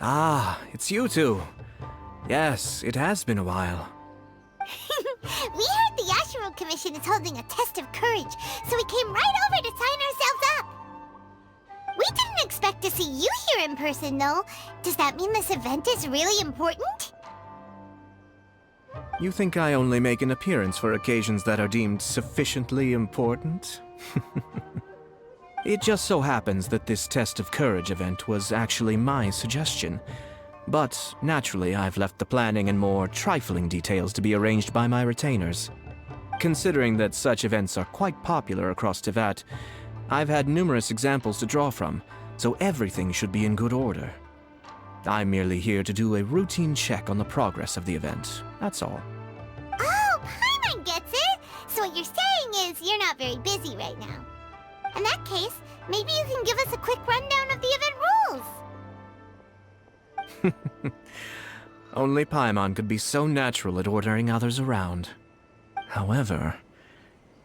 Ah, it's you two. Yes, it has been a while. We heard the Yashiro Commission is holding a test of courage, so we came right over to sign ourselves up. We didn't expect to see you here in person, though. Does that mean this event is really important? You think I only make an appearance for occasions that are deemed sufficiently important? It just so happens that this Test of Courage event was actually my suggestion. But, naturally, I've left the planning and more trifling details to be arranged by my retainers. Considering that such events are quite popular across Teyvat, I've had numerous examples to draw from, so everything should be in good order. I'm merely here to do a routine check on the progress of the event, that's all. Oh, Paimon gets it! So what you're saying is you're not very busy right now. In that case, maybe you can give us a quick rundown of the event rules. Only Paimon could be so natural at ordering others around. However,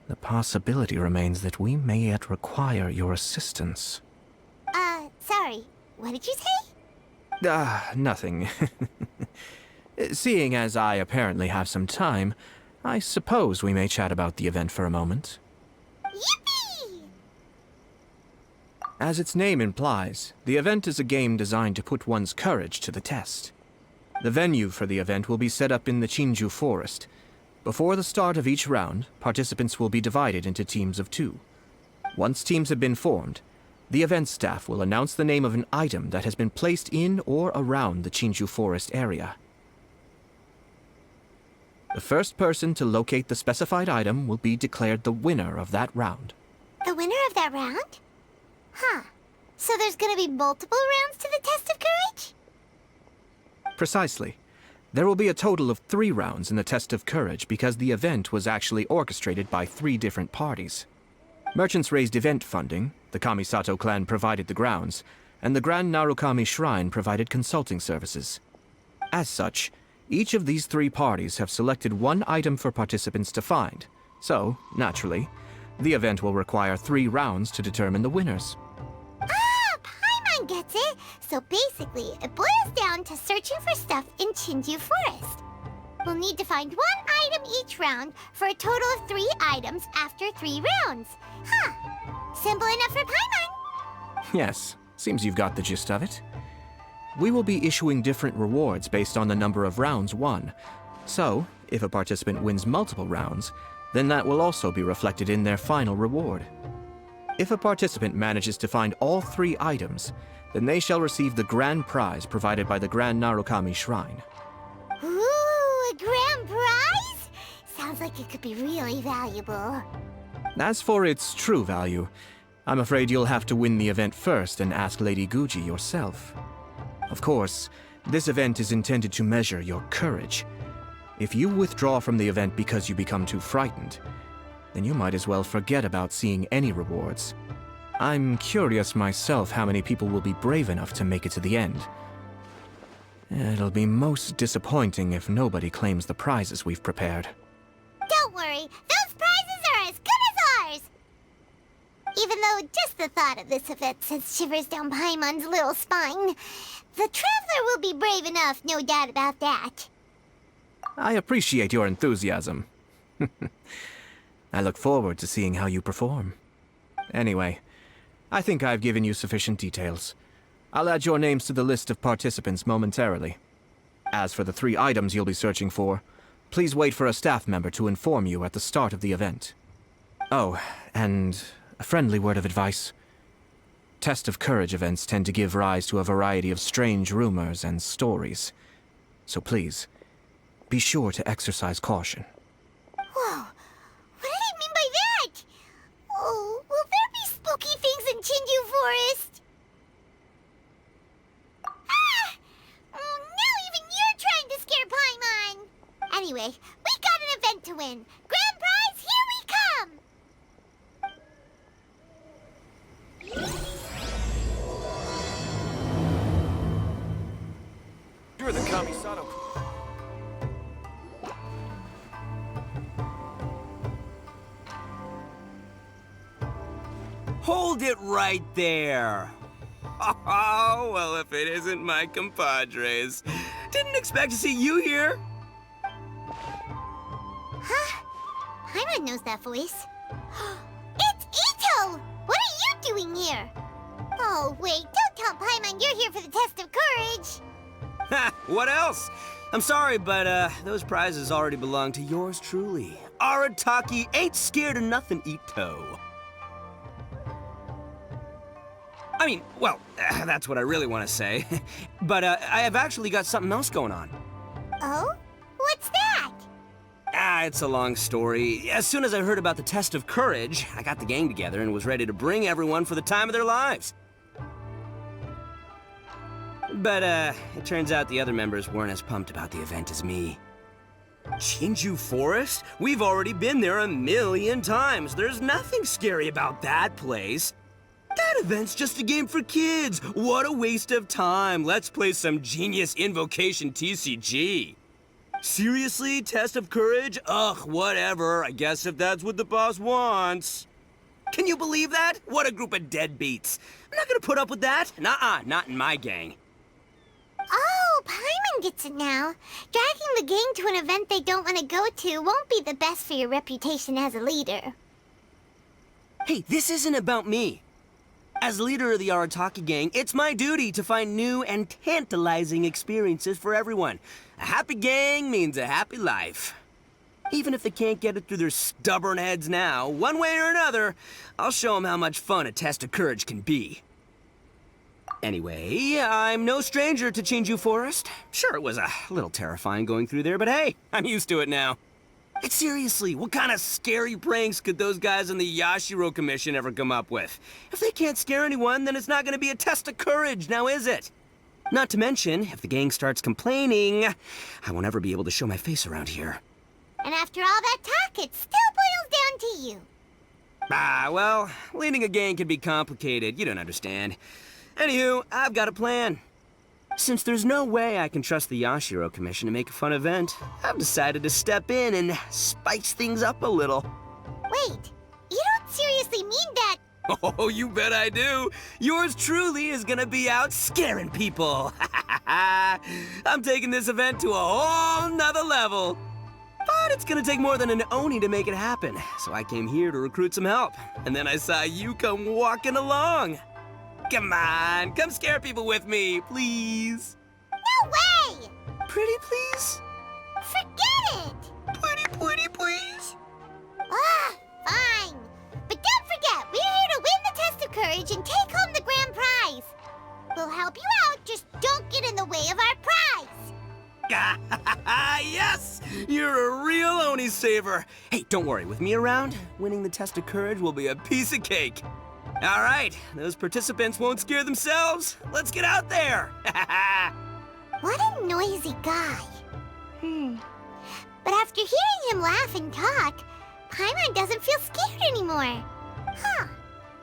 the possibility remains that we may yet require your assistance. Sorry, what did you say? Nothing. Seeing as I apparently have some time, I suppose we may chat about the event for a moment. Yippee! As its name implies, the event is a game designed to put one's courage to the test. The venue for the event will be set up in the Chinju Forest. Before the start of each round, participants will be divided into teams of 2. Once teams have been formed, the event staff will announce the name of an item that has been placed in or around the Chinju Forest area. The first person to locate the specified item will be declared the winner of that round. The winner of that round? Huh. So there's gonna be multiple rounds to the Test of Courage? Precisely. There will be a total of 3 rounds in the Test of Courage because the event was actually orchestrated by 3 different parties. Merchants raised event funding, the Kamisato clan provided the grounds, and the Grand Narukami Shrine provided consulting services. As such, each of these 3 parties have selected one item for participants to find, so, naturally, the event will require 3 rounds to determine the winners. Ah, Paimon gets it! So basically, it boils down to searching for stuff in Chinju Forest. We'll need to find 1 item each round for a total of 3 items after 3 rounds. Huh. Simple enough for Paimon. Yes, seems you've got the gist of it. We will be issuing different rewards based on the number of rounds won. So, if a participant wins multiple rounds, then that will also be reflected in their final reward. If a participant manages to find all 3 items, then they shall receive the grand prize provided by the Grand Narukami Shrine. Ooh, a grand prize? Sounds like it could be really valuable. As for its true value, I'm afraid you'll have to win the event first and ask Lady Guji yourself. Of course, this event is intended to measure your courage. If you withdraw from the event because you become too frightened, then you might as well forget about seeing any rewards. I'm curious myself how many people will be brave enough to make it to the end. It'll be most disappointing if nobody claims the prizes we've prepared. Don't worry, those prizes are as good as ours! Even though just the thought of this event sends shivers down Paimon's little spine, the Traveler will be brave enough, no doubt about that. I appreciate your enthusiasm. I look forward to seeing how you perform. Anyway, I think I've given you sufficient details. I'll add your names to the list of participants momentarily. As for the 3 items you'll be searching for, please wait for a staff member to inform you at the start of the event. Oh, and a friendly word of advice. Test of Courage events tend to give rise to a variety of strange rumors and stories. So please, be sure to exercise caution. Whoa, what did he mean by that? Oh, will there be spooky things in Chinju Forest? Ah! Oh, now even you're trying to scare Paimon! Anyway, we got an event to win. Grand prize, here we come! You're the Kamisato. Hold it right there! Well, if it isn't my compadres. Didn't expect to see you here. Huh? Paimon knows that voice. It's Ito! What are you doing here? Oh, wait, don't tell Paimon you're here for the test of courage. Ha! What else? I'm sorry, but those prizes already belong to yours truly. Arataki ain't scared of nothing, Ito. I mean, well, that's what I really want to say. But I have actually got something else going on. Oh? What's that? It's a long story. As soon as I heard about the test of courage, I got the gang together and was ready to bring everyone for the time of their lives. But, it turns out the other members weren't as pumped about the event as me. Chinju Forest? We've already been there 1,000,000 times. There's nothing scary about that place. That event's just a game for kids. What a waste of time. Let's play some genius invocation TCG. Seriously? Test of courage? Ugh, whatever. I guess if that's what the boss wants. Can you believe that? What a group of deadbeats. I'm not gonna put up with that. Nuh-uh, not in my gang. Oh, Paimon gets it now. Dragging the gang to an event they don't want to go to won't be the best for your reputation as a leader. Hey, this isn't about me. As leader of the Arataki gang, it's my duty to find new and tantalizing experiences for everyone. A happy gang means a happy life. Even if they can't get it through their stubborn heads now, one way or another, I'll show them how much fun a test of courage can be. Anyway, I'm no stranger to Chinju Forest. Sure, it was a little terrifying going through there, but hey, I'm used to it now. And seriously, what kind of scary pranks could those guys in the Yashiro Commission ever come up with? If they can't scare anyone, then it's not going to be a test of courage, now is it? Not to mention, if the gang starts complaining, I won't ever be able to show my face around here. And after all that talk, it still boils down to you. Well, leading a gang can be complicated. You don't understand. Anywho, I've got a plan. Since there's no way I can trust the Yashiro Commission to make a fun event, I've decided to step in and spice things up a little. Wait, you don't seriously mean that? Oh, you bet I do. Yours truly is gonna be out scaring people. I'm taking this event to a whole nother level. But it's gonna take more than an Oni to make it happen, so I came here to recruit some help. And then I saw you come walking along. Come on, come scare people with me, please. No way! Pretty please? Forget it! Pretty please? Ah, fine. But don't forget, we're here to win the test of courage and take home the grand prize. We'll help you out, just don't get in the way of our prize. Yes! You're a real Oni saver. Hey, don't worry, with me around, winning the test of courage will be a piece of cake. All right, those participants won't scare themselves. Let's get out there. What a noisy guy. But after hearing him laugh and talk, Paimon doesn't feel scared anymore. Huh.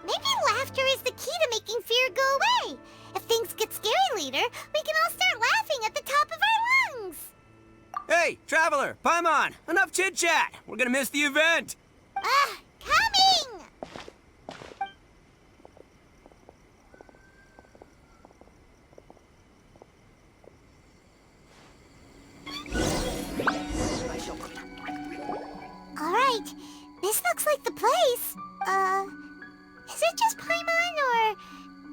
Maybe laughter is the key to making fear go away. If things get scary later, we can all start laughing at the top of our lungs. Hey, Traveler, Paimon, enough chit-chat. We're gonna miss the event. Coming! All right, this looks like the place. Is it just Paimon, or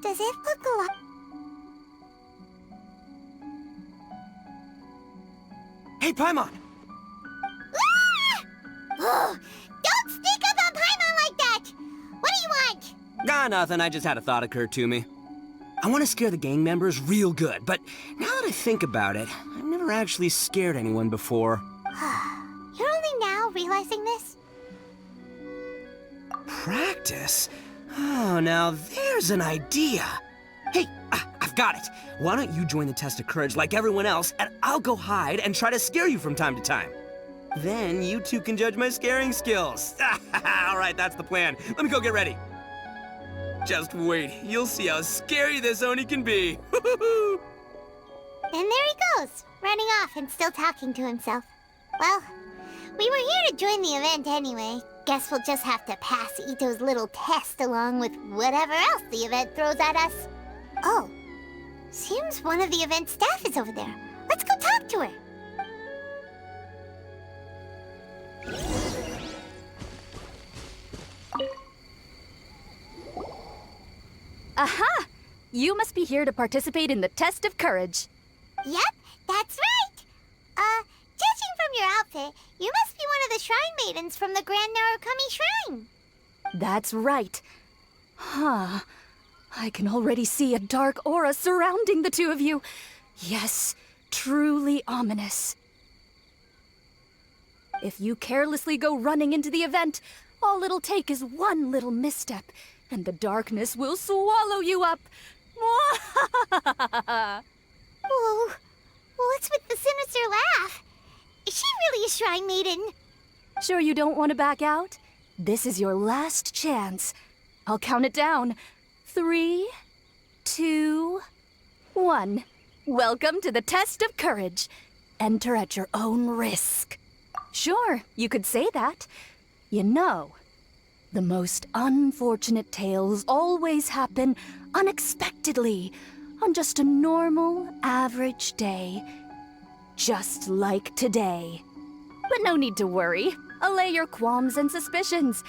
does it look a lot? Hey, Paimon! Ah! Oh, don't sneak up on Paimon like that! What do you want? Nothing. I just had a thought occur to me. I want to scare the gang members real good, but now that I think about it, I've never actually scared anyone before. You're only now realizing this? Practice? Oh, now there's an idea. Hey, I've got it. Why don't you join the test of courage like everyone else, and I'll go hide and try to scare you from time to time. Then you two can judge my scaring skills. All right, that's the plan. Let me go get ready. Just wait. You'll see how scary this Oni can be. And there he goes, running off and still talking to himself. Well, we were here to join the event anyway. Guess we'll just have to pass Ito's little test along with whatever else the event throws at us. Oh, seems one of the event staff is over there. Let's go talk to her. Aha! You must be here to participate in the Test of Courage. Yep, that's right. Judging from your outfit, you must be one of the Shrine Maidens from the Grand Narukami Shrine. That's right. Huh. I can already see a dark aura surrounding the two of you. Yes, truly ominous. If you carelessly go running into the event, all it'll take is one little misstep, and the darkness will swallow you up. Whoa, what's with the sinister laugh? Is she really a Shrine Maiden? Sure you don't want to back out? This is your last chance. I'll count it down. 3, 2, 1. Welcome to the Test of Courage. Enter at your own risk. Sure, you could say that. You know, the most unfortunate tales always happen unexpectedly on just a normal, average day. Just like today. But no need to worry. Allay your qualms and suspicions.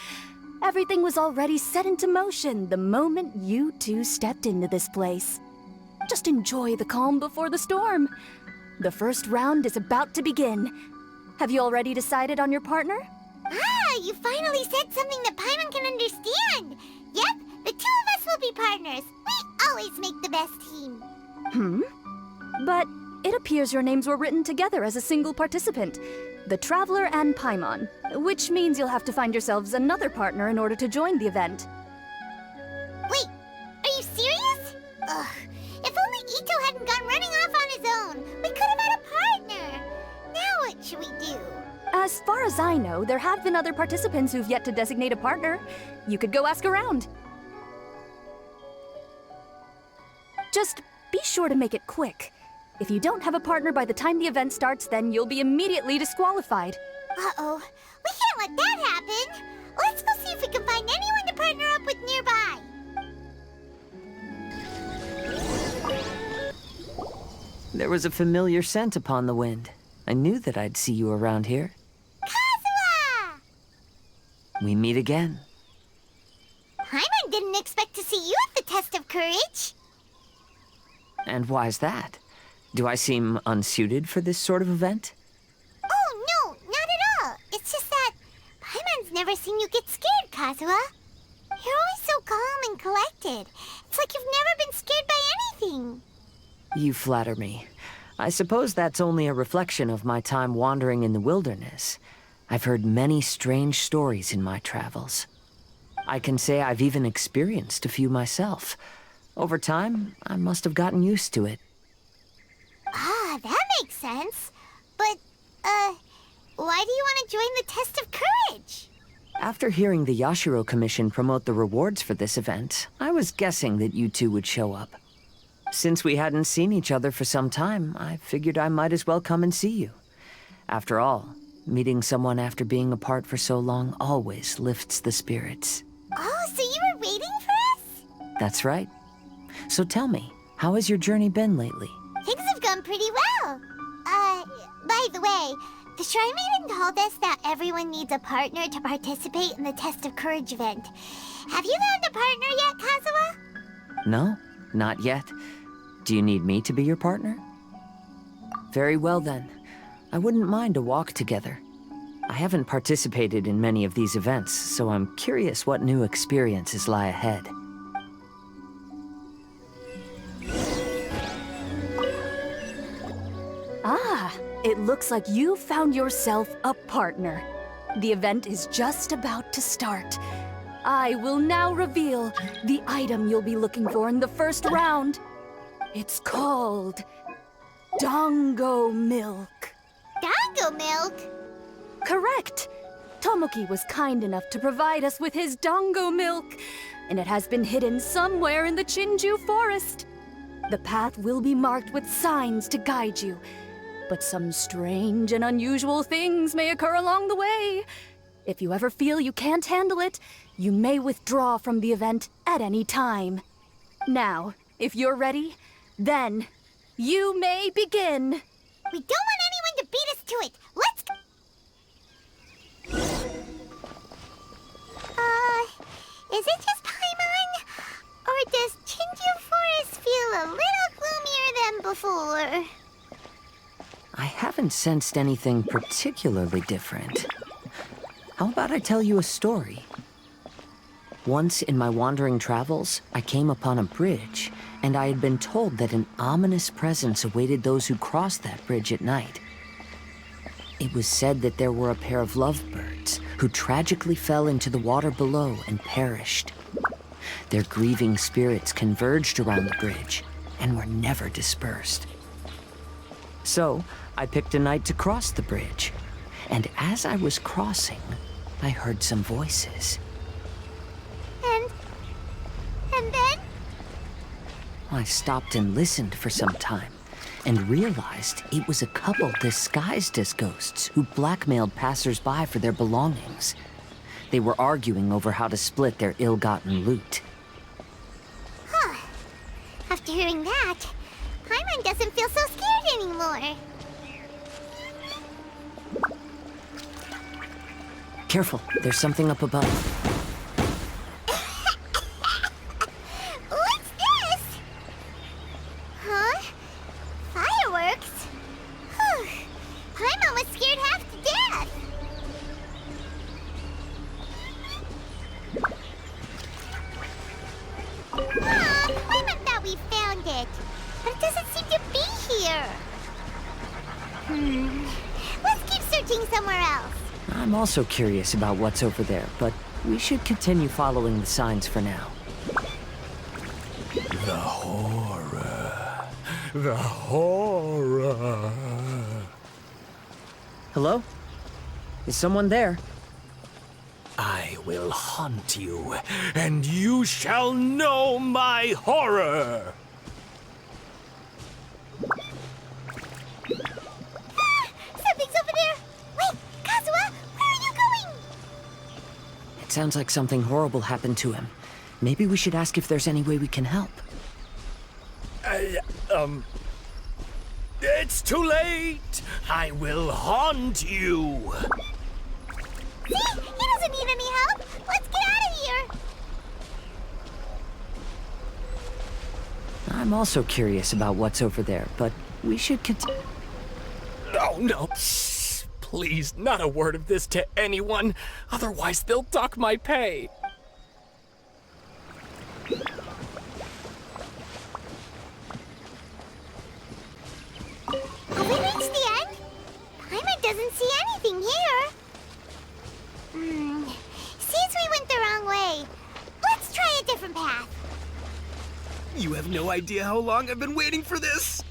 Everything was already set into motion the moment you two stepped into this place. Just enjoy the calm before the storm. The first round is about to begin. Have you already decided on your partner? Ah, you finally said something that Paimon can understand. Yep, the two of us will be partners. We always make the best team. But it appears your names were written together as a single participant, the Traveler and Paimon, which means you'll have to find yourselves another partner in order to join the event. Wait, are you serious? Ugh, if only Ito hadn't gone running off on his own, we could have had a partner. Now what should we do? As far as I know, there have been other participants who've yet to designate a partner. You could go ask around. Just be sure to make it quick. If you don't have a partner by the time the event starts, then you'll be immediately disqualified. Uh-oh, we can't let that happen. Let's go see if we can find anyone to partner up with nearby. There was a familiar scent upon the wind. I knew that I'd see you around here. Kazuha! We meet again. Paimon didn't expect to see you at the Test of Courage. And why's that? Do I seem unsuited for this sort of event? Oh, no, not at all. It's just that Paimon's never seen you get scared, Kazuha. You're always so calm and collected. It's like you've never been scared by anything. You flatter me. I suppose that's only a reflection of my time wandering in the wilderness. I've heard many strange stories in my travels. I can say I've even experienced a few myself. Over time, I must have gotten used to it. Ah, that makes sense. But, why do you want to join the Test of Courage? After hearing the Yashiro Commission promote the rewards for this event, I was guessing that you two would show up. Since we hadn't seen each other for some time, I figured I might as well come and see you. After all, meeting someone after being apart for so long always lifts the spirits. Oh, so you were waiting for us? That's right. So tell me, how has your journey been lately? Things have gone pretty well. By the way, the Shrine Maiden told us that everyone needs a partner to participate in the Test of Courage event. Have you found a partner yet, Kazuha? No, not yet. Do you need me to be your partner? Very well then. I wouldn't mind a walk together. I haven't participated in many of these events, so I'm curious what new experiences lie ahead. Ah, it looks like you found yourself a partner. The event is just about to start. I will now reveal the item you'll be looking for in the first round. It's called Dango Milk. Dango milk? Correct. Tomoki was kind enough to provide us with his Dango Milk, and it has been hidden somewhere in the Chinju forest. The path will be marked with signs to guide you, but some strange and unusual things may occur along the way. If you ever feel you can't handle it, you may withdraw from the event at any time. Now, If you're ready, then you may begin. We don't want anyone to beat us to it. Let's go. Is it just Paimon? Or does Chinju Forest feel a little gloomier than before? I haven't sensed anything particularly different. How about I tell you a story? Once in my wandering travels, I came upon a bridge, and I had been told that an ominous presence awaited those who crossed that bridge at night. It was said that there were a pair of lovebirds who tragically fell into the water below and perished. Their grieving spirits converged around the bridge and were never dispersed. So, I picked a night to cross the bridge, and as I was crossing, I heard some voices. And then? I stopped and listened for some time, and realized it was a couple disguised as ghosts who blackmailed passers-by for their belongings. They were arguing over how to split their ill-gotten loot. Huh. After hearing that, Paimon doesn't feel so scared anymore. Careful, there's something up above. What's this? Huh? Fireworks? Whew. Paimon was scared half to death. Paimon thought we found it, but it doesn't seem to be here. Let's keep searching somewhere else. I'm also curious about what's over there, but we should continue following the signs for now. The horror. The horror. Hello? Is someone there? I will haunt you, and you shall know my horror. Something's over there. Wait, Kazuha, where are you going? It sounds like something horrible happened to him. Maybe we should ask if there's any way we can help. It's too late. I will haunt you. See? He doesn't need any help. Let's get out of here. I'm also curious about what's over there, but we should continue. Oh, no. Shh. Please, not a word of this to anyone. Otherwise, they'll dock my pay. Have we reached the end? Paimon doesn't see anything here. Seems we went the wrong way. Let's try a different path. You have no idea how long I've been waiting for this.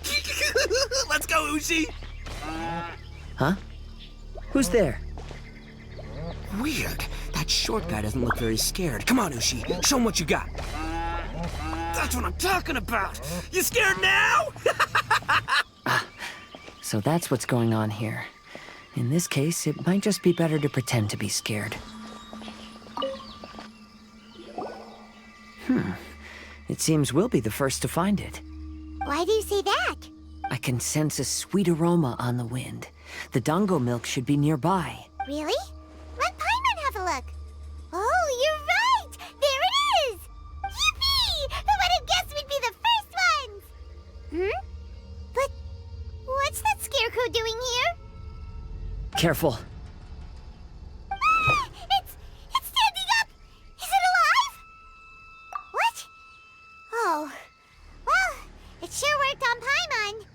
Let's go, Ushi. Huh? Who's there? Weird. That short guy doesn't look very scared. Come on, Ushi. Show him what you got. That's what I'm talking about. You scared now? So that's what's going on here. In this case, it might just be better to pretend to be scared. It seems we'll be the first to find it. Why do you say that? I can sense a sweet aroma on the wind. The dango milk should be nearby. Really? Let Paimon have a look. Oh, you're right! There it is! Yippee! Who would have guessed we'd be the first ones? But what's that scarecrow doing here? Careful. It's standing up! Is it alive? What? Oh. Well, it sure worked on Paimon.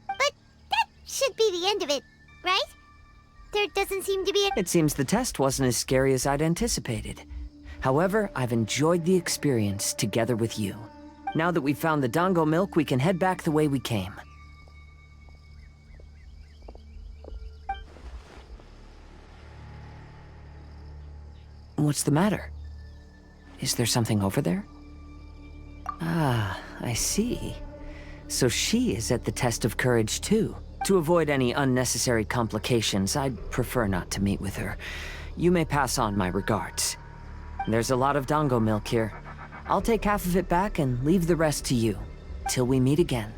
But that should be the end of it, right? There doesn't seem to be a... It seems the test wasn't as scary as I'd anticipated. However, I've enjoyed the experience together with you. Now that we've found the dango milk, we can head back the way we came. What's the matter? Is there something over there? Ah, I see. So she is at the test of courage too. To avoid any unnecessary complications, I'd prefer not to meet with her. You may pass on my regards. There's a lot of dango milk here. I'll take half of it back and leave the rest to you. Till we meet again.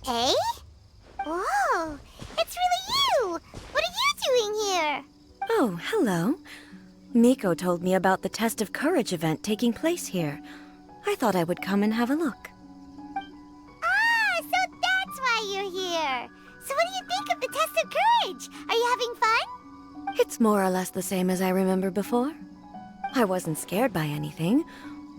Eh? Whoa! It's really you! What are you doing here? Oh, hello. Miko told me about the Test of Courage event taking place here. I thought I would come and have a look. Ah, so that's why you're here! So what do you think of the Test of Courage? Are you having fun? It's more or less the same as I remember before. I wasn't scared by anything,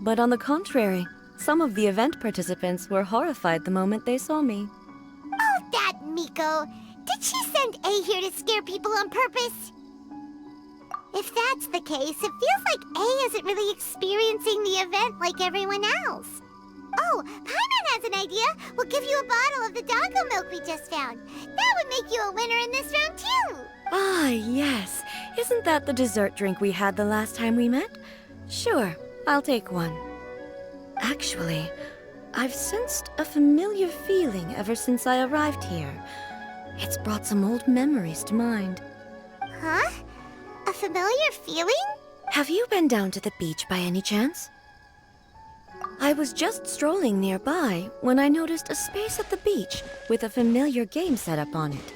but on the contrary, some of the event participants were horrified the moment they saw me. Oh, that Miko! Did she send A here to scare people on purpose? If that's the case, it feels like A isn't really experiencing the event like everyone else. Oh, Paimon has an idea. We'll give you a bottle of the doggo milk we just found. That would make you a winner in this round, too. Ah, yes. Isn't that the dessert drink we had the last time we met? Sure, I'll take one. Actually, I've sensed a familiar feeling ever since I arrived here. It's brought some old memories to mind. Huh? A familiar feeling? Have you been down to the beach by any chance? I was just strolling nearby when I noticed a space at the beach with a familiar game set up on it.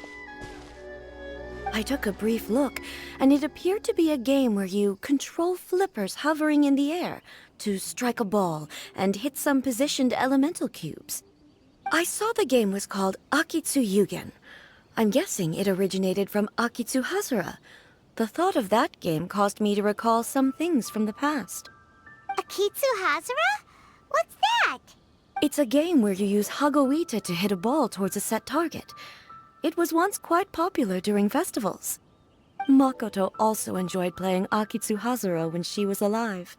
I took a brief look, and it appeared to be a game where you control flippers hovering in the air to strike a ball and hit some positioned elemental cubes. I saw the game was called Akitsu Yugen. I'm guessing it originated from Akitsu Hazura. The thought of that game caused me to recall some things from the past. Akitsu Hazura? What's that? It's a game where you use Hagoita to hit a ball towards a set target. It was once quite popular during festivals. Makoto also enjoyed playing Akitsu Hazura when she was alive.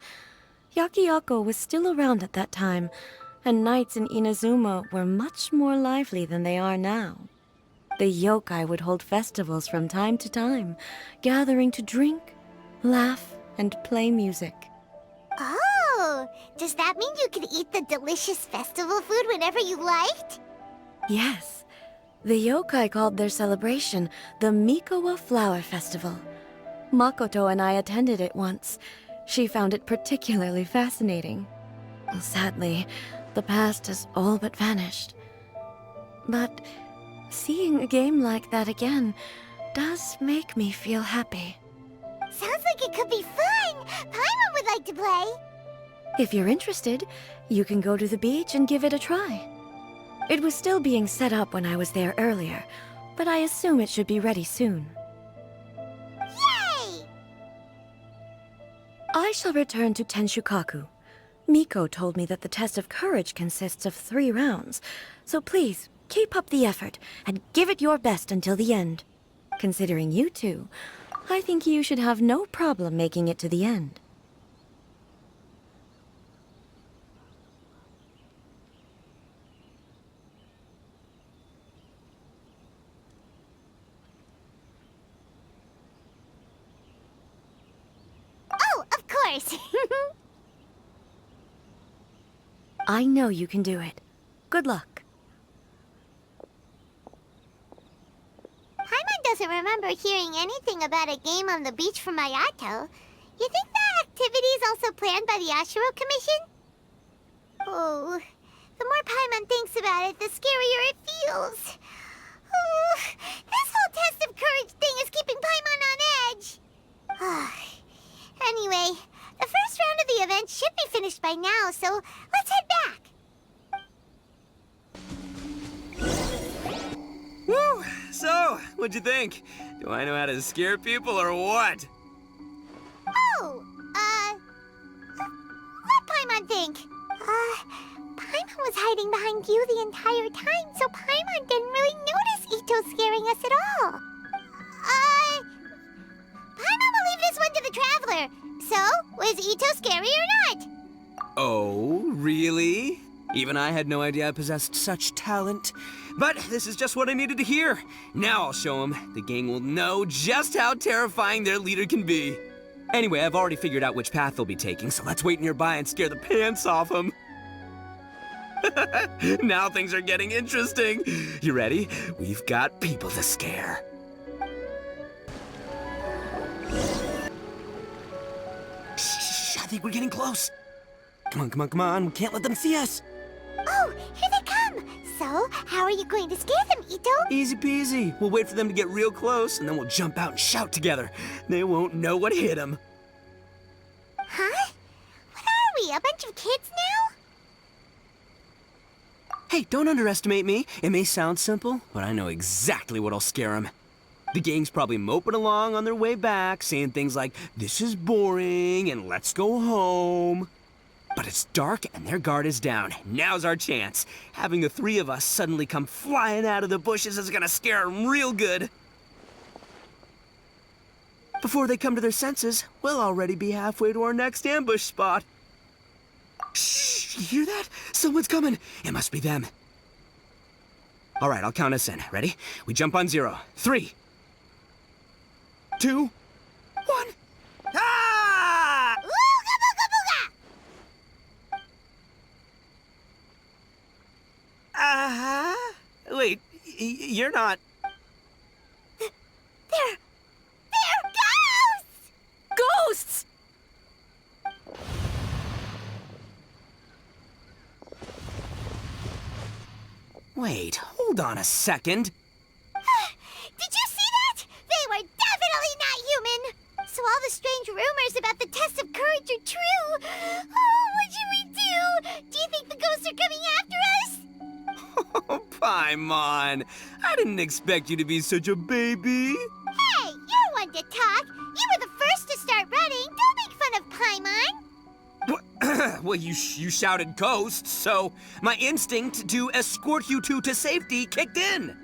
Yakiako was still around at that time, and nights in Inazuma were much more lively than they are now. The yokai would hold festivals from time to time, gathering to drink, laugh, and play music. Oh, does that mean you could eat the delicious festival food whenever you liked? Yes. The yokai called their celebration the Mikowa Flower Festival. Makoto and I attended it once. She found it particularly fascinating. Sadly, the past has all but vanished. But seeing a game like that again does make me feel happy. Sounds like it could be fun! Paimon would like to play! If you're interested, you can go to the beach and give it a try. It was still being set up when I was there earlier, but I assume it should be ready soon. Yay! I shall return to Tenshukaku. Miko told me that the Test of Courage consists of 3 rounds, so please, keep up the effort and give it your best until the end. Considering you two, I think you should have no problem making it to the end. Oh, of course! I know you can do it. Good luck. Paimon doesn't remember hearing anything about a game on the beach from Ayato. You think that activity is also planned by the Ashiro Commission? Oh, the more Paimon thinks about it, the scarier it feels. Oh, this whole Test of Courage thing is keeping Paimon on edge. Anyway, the first round of the event should be finished by now, so let's head back. Woo! So, what'd you think? Do I know how to scare people or what? Oh, what'd Paimon think? Paimon was hiding behind you the entire time, so Paimon didn't really notice Ito scaring us at all. Paimon will leave this one to the Traveler. So, was Ito scary or not? Oh, really? Even I had no idea I possessed such talent. But this is just what I needed to hear. Now I'll show them. The gang will know just how terrifying their leader can be. Anyway, I've already figured out which path they'll be taking, so let's wait nearby and scare the pants off them. Now things are getting interesting. You ready? We've got people to scare. think we're getting close. Come on, come on, come on. We can't let them see us. Oh, here they come. So, how are you going to scare them, Ito? Easy peasy. We'll wait for them to get real close, and then we'll jump out and shout together. They won't know what hit them. Huh? What are we, a bunch of kids now? Hey, don't underestimate me. It may sound simple, but I know exactly what'll scare them. The gang's probably moping along on their way back, saying things like, "This is boring," and "Let's go home." But it's dark and their guard is down. Now's our chance. Having the three of us suddenly come flying out of the bushes is gonna scare them real good. Before they come to their senses, we'll already be halfway to our next ambush spot. Shh, you hear that? Someone's coming. It must be them. All right, I'll count us in. Ready? We jump on 0. 3, 2, 1. Ah! Ooga booga booga! Wait, you're not... They're ghosts! Ghosts! Wait, hold on a second. Did you see that? They were definitely not human! So all the strange rumors about the test of courage are true. Oh, what should we do? Do you think the ghosts are coming after us? Oh, Paimon. I didn't expect you to be such a baby. Hey, you're one to talk. You were the first to start running. Don't make fun of Paimon. Well, you shouted ghosts, so my instinct to escort you two to safety kicked in.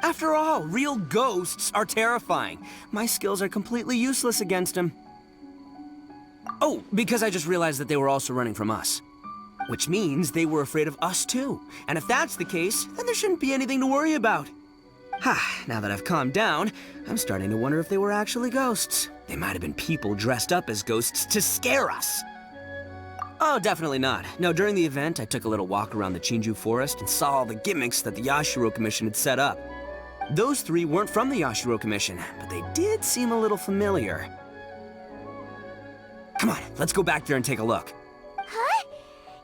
After all, real ghosts are terrifying. My skills are completely useless against them. Oh, because I just realized that they were also running from us. Which means they were afraid of us too. And if that's the case, then there shouldn't be anything to worry about. Now that I've calmed down, I'm starting to wonder if they were actually ghosts. They might have been people dressed up as ghosts to scare us. Oh, definitely not. No, during the event, I took a little walk around the Chinju forest and saw all the gimmicks that the Yashiro Commission had set up. Those three weren't from the Yashiro Commission, but they did seem a little familiar. Come on, let's go back there and take a look. Huh?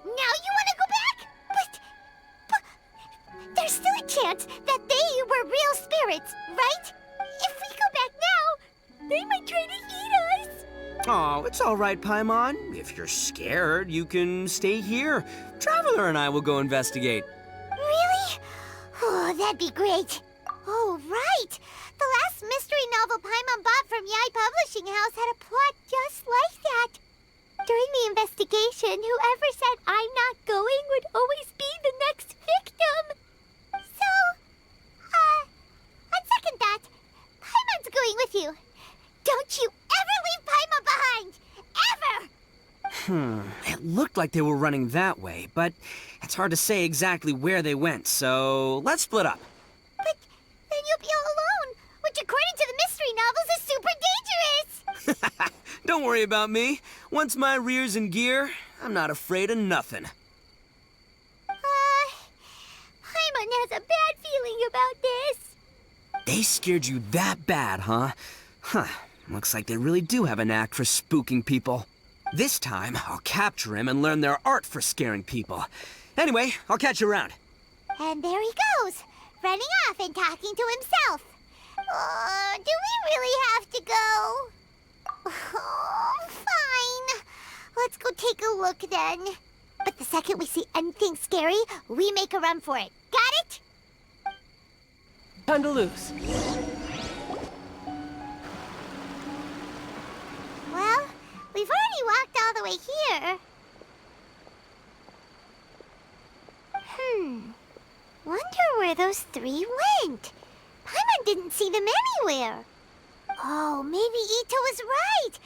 Now you want to go back? But there's still a chance that they were real spirits, right? If we go back now, they might try to eat us. Oh, it's all right, Paimon. If you're scared, you can stay here. Traveler and I will go investigate. Really? Oh, that'd be great. Oh, right. The last mystery novel Paimon bought from Yai Publishing House had a plot just like that. During the investigation, whoever said I'm not going would always be the next victim. So, on second thought, Paimon's going with you. Don't you ever leave Paimon behind! Ever! It looked like they were running that way, but it's hard to say exactly where they went, so let's split up. But then you'll be all alone, which according to the mystery novels is super dangerous! Don't worry about me. Once my rear's in gear, I'm not afraid of nothing. Paimon has a bad feeling about this. They scared you that bad, huh? Looks like they really do have a knack for spooking people. This time, I'll capture him and learn their art for scaring people. Anyway, I'll catch you around. And there he goes, running off and talking to himself. Do we really have to go? Oh, fine. Let's go take a look then. But the second we see anything scary, we make a run for it. Got it? Time to lose. Well, we've already walked all the way here. Wonder where those three went. Paimon didn't see them anywhere. Oh, maybe Ito was right.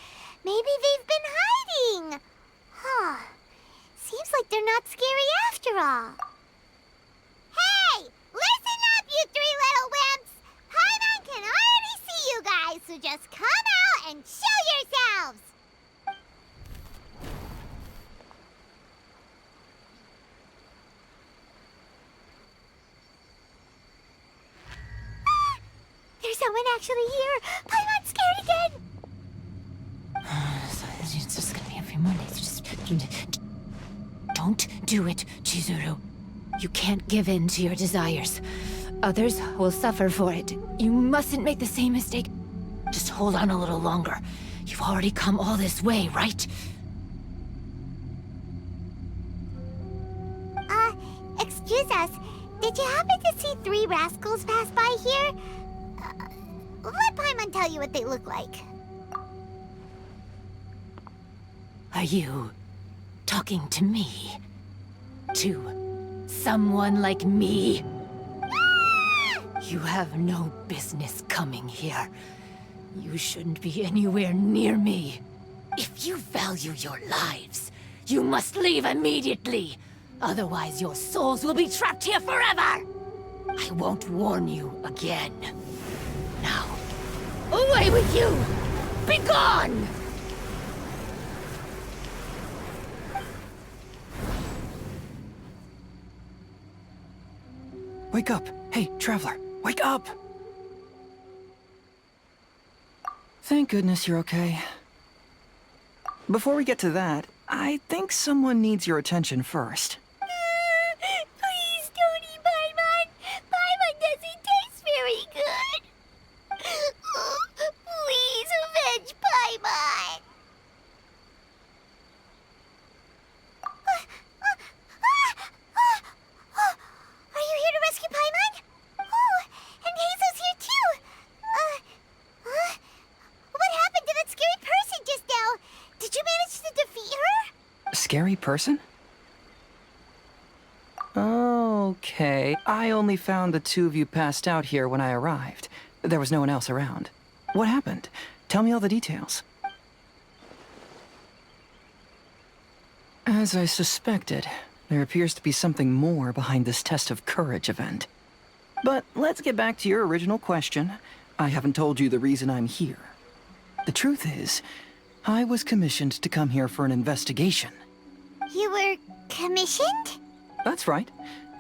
Maybe they've been hiding. Seems like they're not scary after all. Hey! Listen up, you three little wimps! Paimon can already see you guys, so just come out and show yourselves! There's someone actually here! Paimon's scared again! It's just gonna be a Don't do it, Chizuru. You can't give in to your desires. Others will suffer for it. You mustn't make the same mistake. Just hold on a little longer. You've already come all this way, right? Excuse us. Did you happen to see 3 rascals pass by here? Let Paimon tell you what they look like. Are you talking to me? To someone like me? You have no business coming here. You shouldn't be anywhere near me. If you value your lives, you must leave immediately. Otherwise, your souls will be trapped here forever! I won't warn you again. Now, away with you! Be gone! Wake up! Hey, traveler, wake up! Thank goodness you're okay. Before we get to that, I think someone needs your attention first. Please don't eat Paimon. Paimon doesn't taste very good. Please avenge Paimon. Are you here to rescue Paimon? Oh, and Hazel's here too. What happened to that scary person just now? Did you manage to defeat her? Scary person? Okay, I only found the 2 of you passed out here when I arrived. There was no one else around. What happened? Tell me all the details. As I suspected, there appears to be something more behind this Test of Courage event. But let's get back to your original question. I haven't told you the reason I'm here. The truth is, I was commissioned to come here for an investigation. You were commissioned? That's right.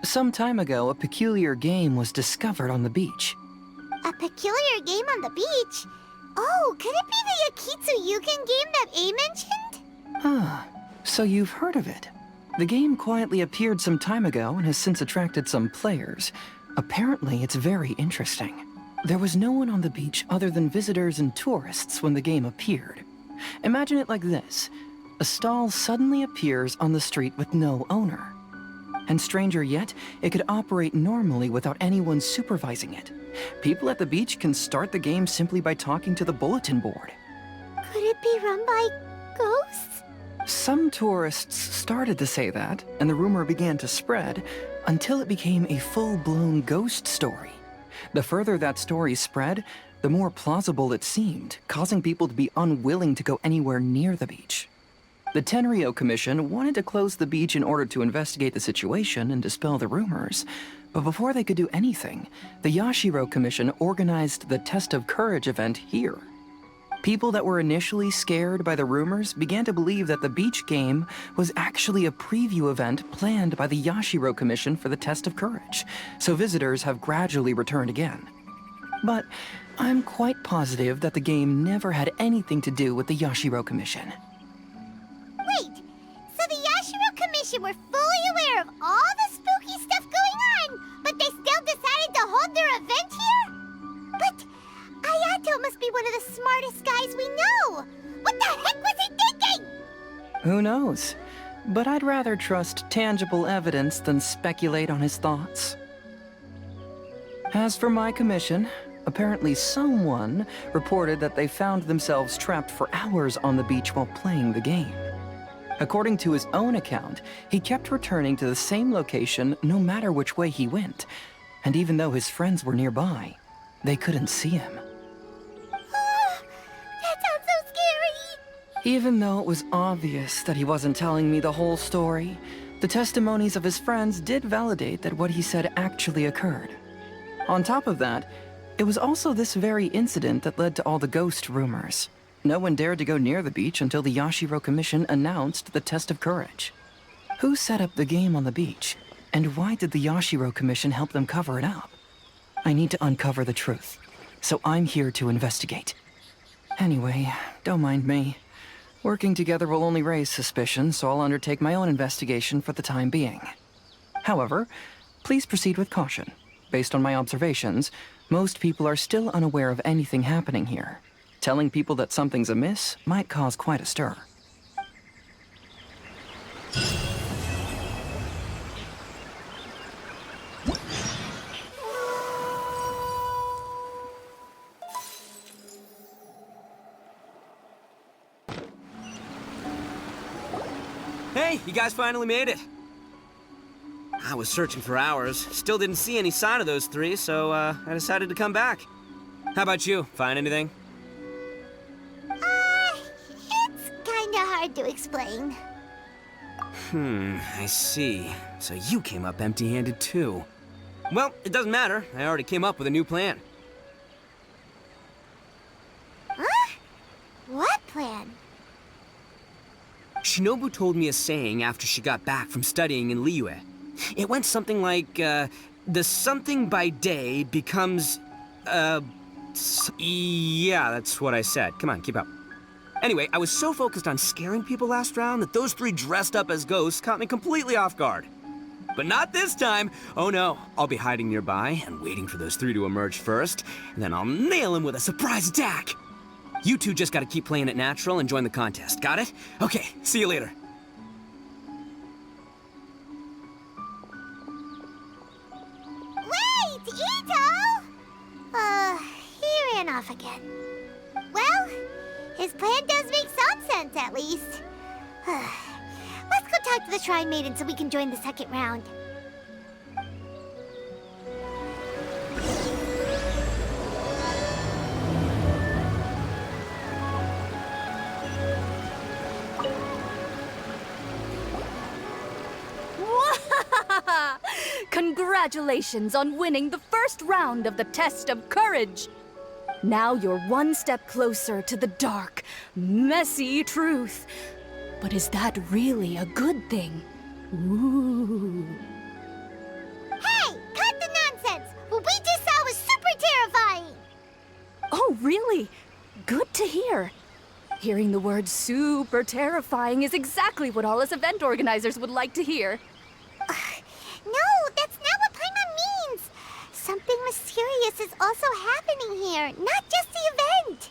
Some time ago, a peculiar game was discovered on the beach. A peculiar game on the beach? Oh, could it be the Akitsu Yugen game that A mentioned? Ah, so you've heard of it. The game quietly appeared some time ago and has since attracted some players. Apparently, it's very interesting. There was no one on the beach other than visitors and tourists when the game appeared. Imagine it like this. A stall suddenly appears on the street with no owner. And stranger yet, it could operate normally without anyone supervising it. People at the beach can start the game simply by talking to the bulletin board. Could it be run by ghosts? Some tourists started to say that, and the rumor began to spread, until it became a full-blown ghost story. The further that story spread, the more plausible it seemed, causing people to be unwilling to go anywhere near the beach. The Tenryou Commission wanted to close the beach in order to investigate the situation and dispel the rumors, but before they could do anything, the Yashiro Commission organized the Test of Courage event here. People that were initially scared by the rumors began to believe that the beach game was actually a preview event planned by the Yashiro Commission for the Test of Courage, so visitors have gradually returned again. But I'm quite positive that the game never had anything to do with the Yashiro Commission. Wait, so the Yashiro Commission were fully aware of all the spooky stuff going on, but they still decided to hold their event here? But Ayato must be one of the smartest guys we know! What the heck was he thinking? Who knows? But I'd rather trust tangible evidence than speculate on his thoughts. As for my commission, apparently someone reported that they found themselves trapped for hours on the beach while playing the game. According to his own account, he kept returning to the same location no matter which way he went, and even though his friends were nearby, they couldn't see him. That sounds so scary! Even though it was obvious that he wasn't telling me the whole story, the testimonies of his friends did validate that what he said actually occurred. On top of that, it was also this very incident that led to all the ghost rumors. No one dared to go near the beach until the Yashiro Commission announced the Test of Courage. Who set up the game on the beach? And why did the Yashiro Commission help them cover it up? I need to uncover the truth, so I'm here to investigate. Anyway, don't mind me. Working together will only raise suspicion, so I'll undertake my own investigation for the time being. However, please proceed with caution. Based on my observations, most people are still unaware of anything happening here. Telling people that something's amiss might cause quite a stir. Hey, you guys finally made it. I was searching for hours, still didn't see any sign of those three, so I decided to come back. How about you? Find anything? It's kinda hard to explain. I see. So you came up empty-handed too. Well, it doesn't matter. I already came up with a new plan. Huh? What plan? Shinobu told me a saying after she got back from studying in Liyue. It went something like, the something by day becomes, yeah, that's what I said. Come on, keep up. Anyway, I was so focused on scaring people last round that those three dressed up as ghosts caught me completely off guard. But not this time. Oh no, I'll be hiding nearby and waiting for those three to emerge first, and then I'll nail them with a surprise attack. You two just gotta keep playing it natural and join the contest, got it? Okay, see you later. Wait, Ito! He ran off again. Well, his plan does make some sense, at least. Let's go talk to the Shrine Maiden so we can join the second round. Congratulations on winning the first round of the Test of Courage! Now you're one step closer to the dark, messy truth. But is that really a good thing? Ooh. Hey, cut the nonsense! What we just saw was super terrifying! Oh, really? Good to hear. Hearing the word super terrifying is exactly what all us event organizers would like to hear. No, that's not what Paimon means! Something mysterious is also happening here, not just the event!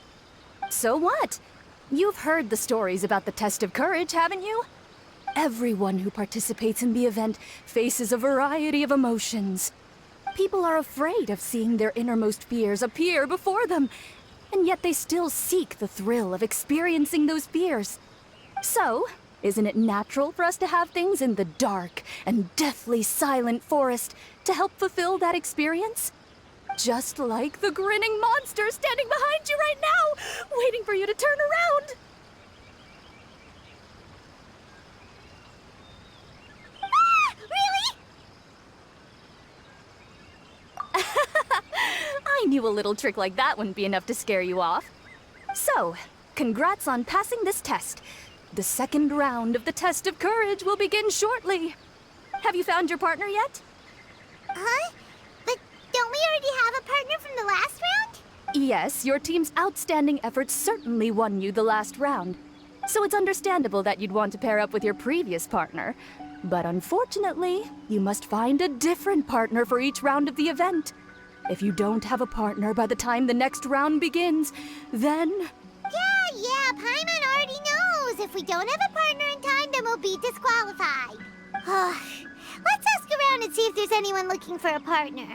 So what? You've heard the stories about the Test of Courage, haven't you? Everyone who participates in the event faces a variety of emotions. People are afraid of seeing their innermost fears appear before them, and yet they still seek the thrill of experiencing those fears. So, isn't it natural for us to have things in the dark and deathly silent forest to help fulfill that experience? Just like the grinning monster standing behind you right now, waiting for you to turn around. Ah, really? I knew a little trick like that wouldn't be enough to scare you off. So, congrats on passing this test. The second round of the Test of Courage will begin shortly. Have you found your partner yet? Huh? But don't we already have a partner from the last round? Yes, your team's outstanding efforts certainly won you the last round. So it's understandable that you'd want to pair up with your previous partner. But unfortunately, you must find a different partner for each round of the event. If you don't have a partner by the time the next round begins, then... Yeah, Paimon already knows. If we don't have a partner in time, then we'll be disqualified. Let's ask around and see if there's anyone looking for a partner.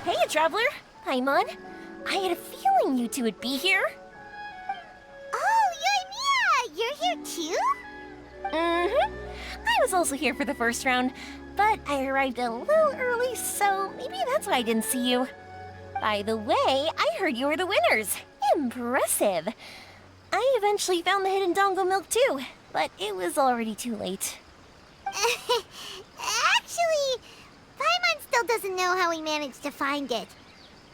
Hey, Traveler! Paimon. I had a feeling you two would be here. Oh, Yoimiya! You're here too? Mm-hmm. I was also here for the first round, but I arrived a little early, so maybe that's why I didn't see you. By the way, I heard you were the winners. Impressive. I eventually found the hidden Dongo milk too, but it was already too late. Actually, Paimon still doesn't know how we managed to find it.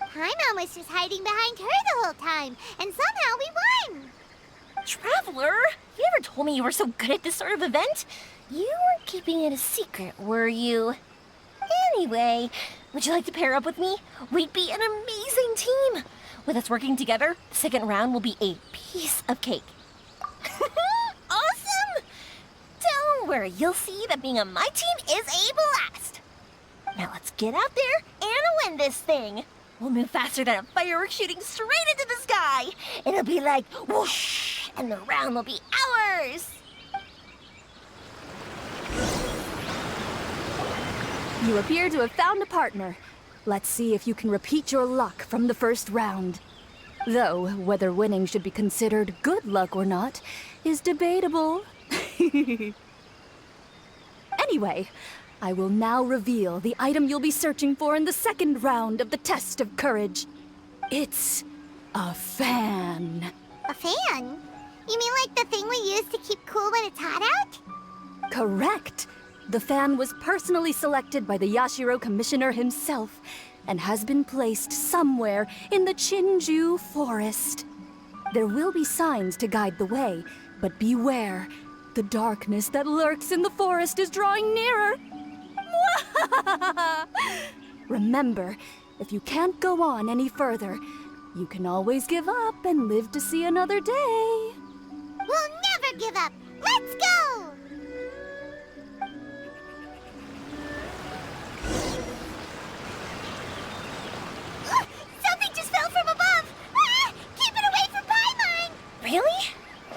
Paimon was just hiding behind her the whole time, and somehow we won! Traveler, you never told me you were so good at this sort of event. You weren't keeping it a secret, were you? Anyway, Would you like to pair up with me? We'd be an amazing team. With us working together, the second round will be a piece of cake. Awesome! Don't worry, you'll see that being on my team is a blast. Now let's get out there and win this thing. We'll move faster than a firework shooting straight into the sky. It'll be like whoosh, and the round will be ours. You appear to have found a partner. Let's see if you can repeat your luck from the first round. Though, whether winning should be considered good luck or not is debatable. Anyway, I will now reveal the item you'll be searching for in the second round of the Test of Courage. It's a fan. A fan? You mean like the thing we use to keep cool when it's hot out? Correct. The fan was personally selected by the Yashiro Commissioner himself and has been placed somewhere in the Chinju Forest. There will be signs to guide the way, but beware. The darkness that lurks in the forest is drawing nearer. Remember, if you can't go on any further, you can always give up and live to see another day. We'll never give up. Let's go! Something just fell from above! Ah! Keep it away from Paimon! Really?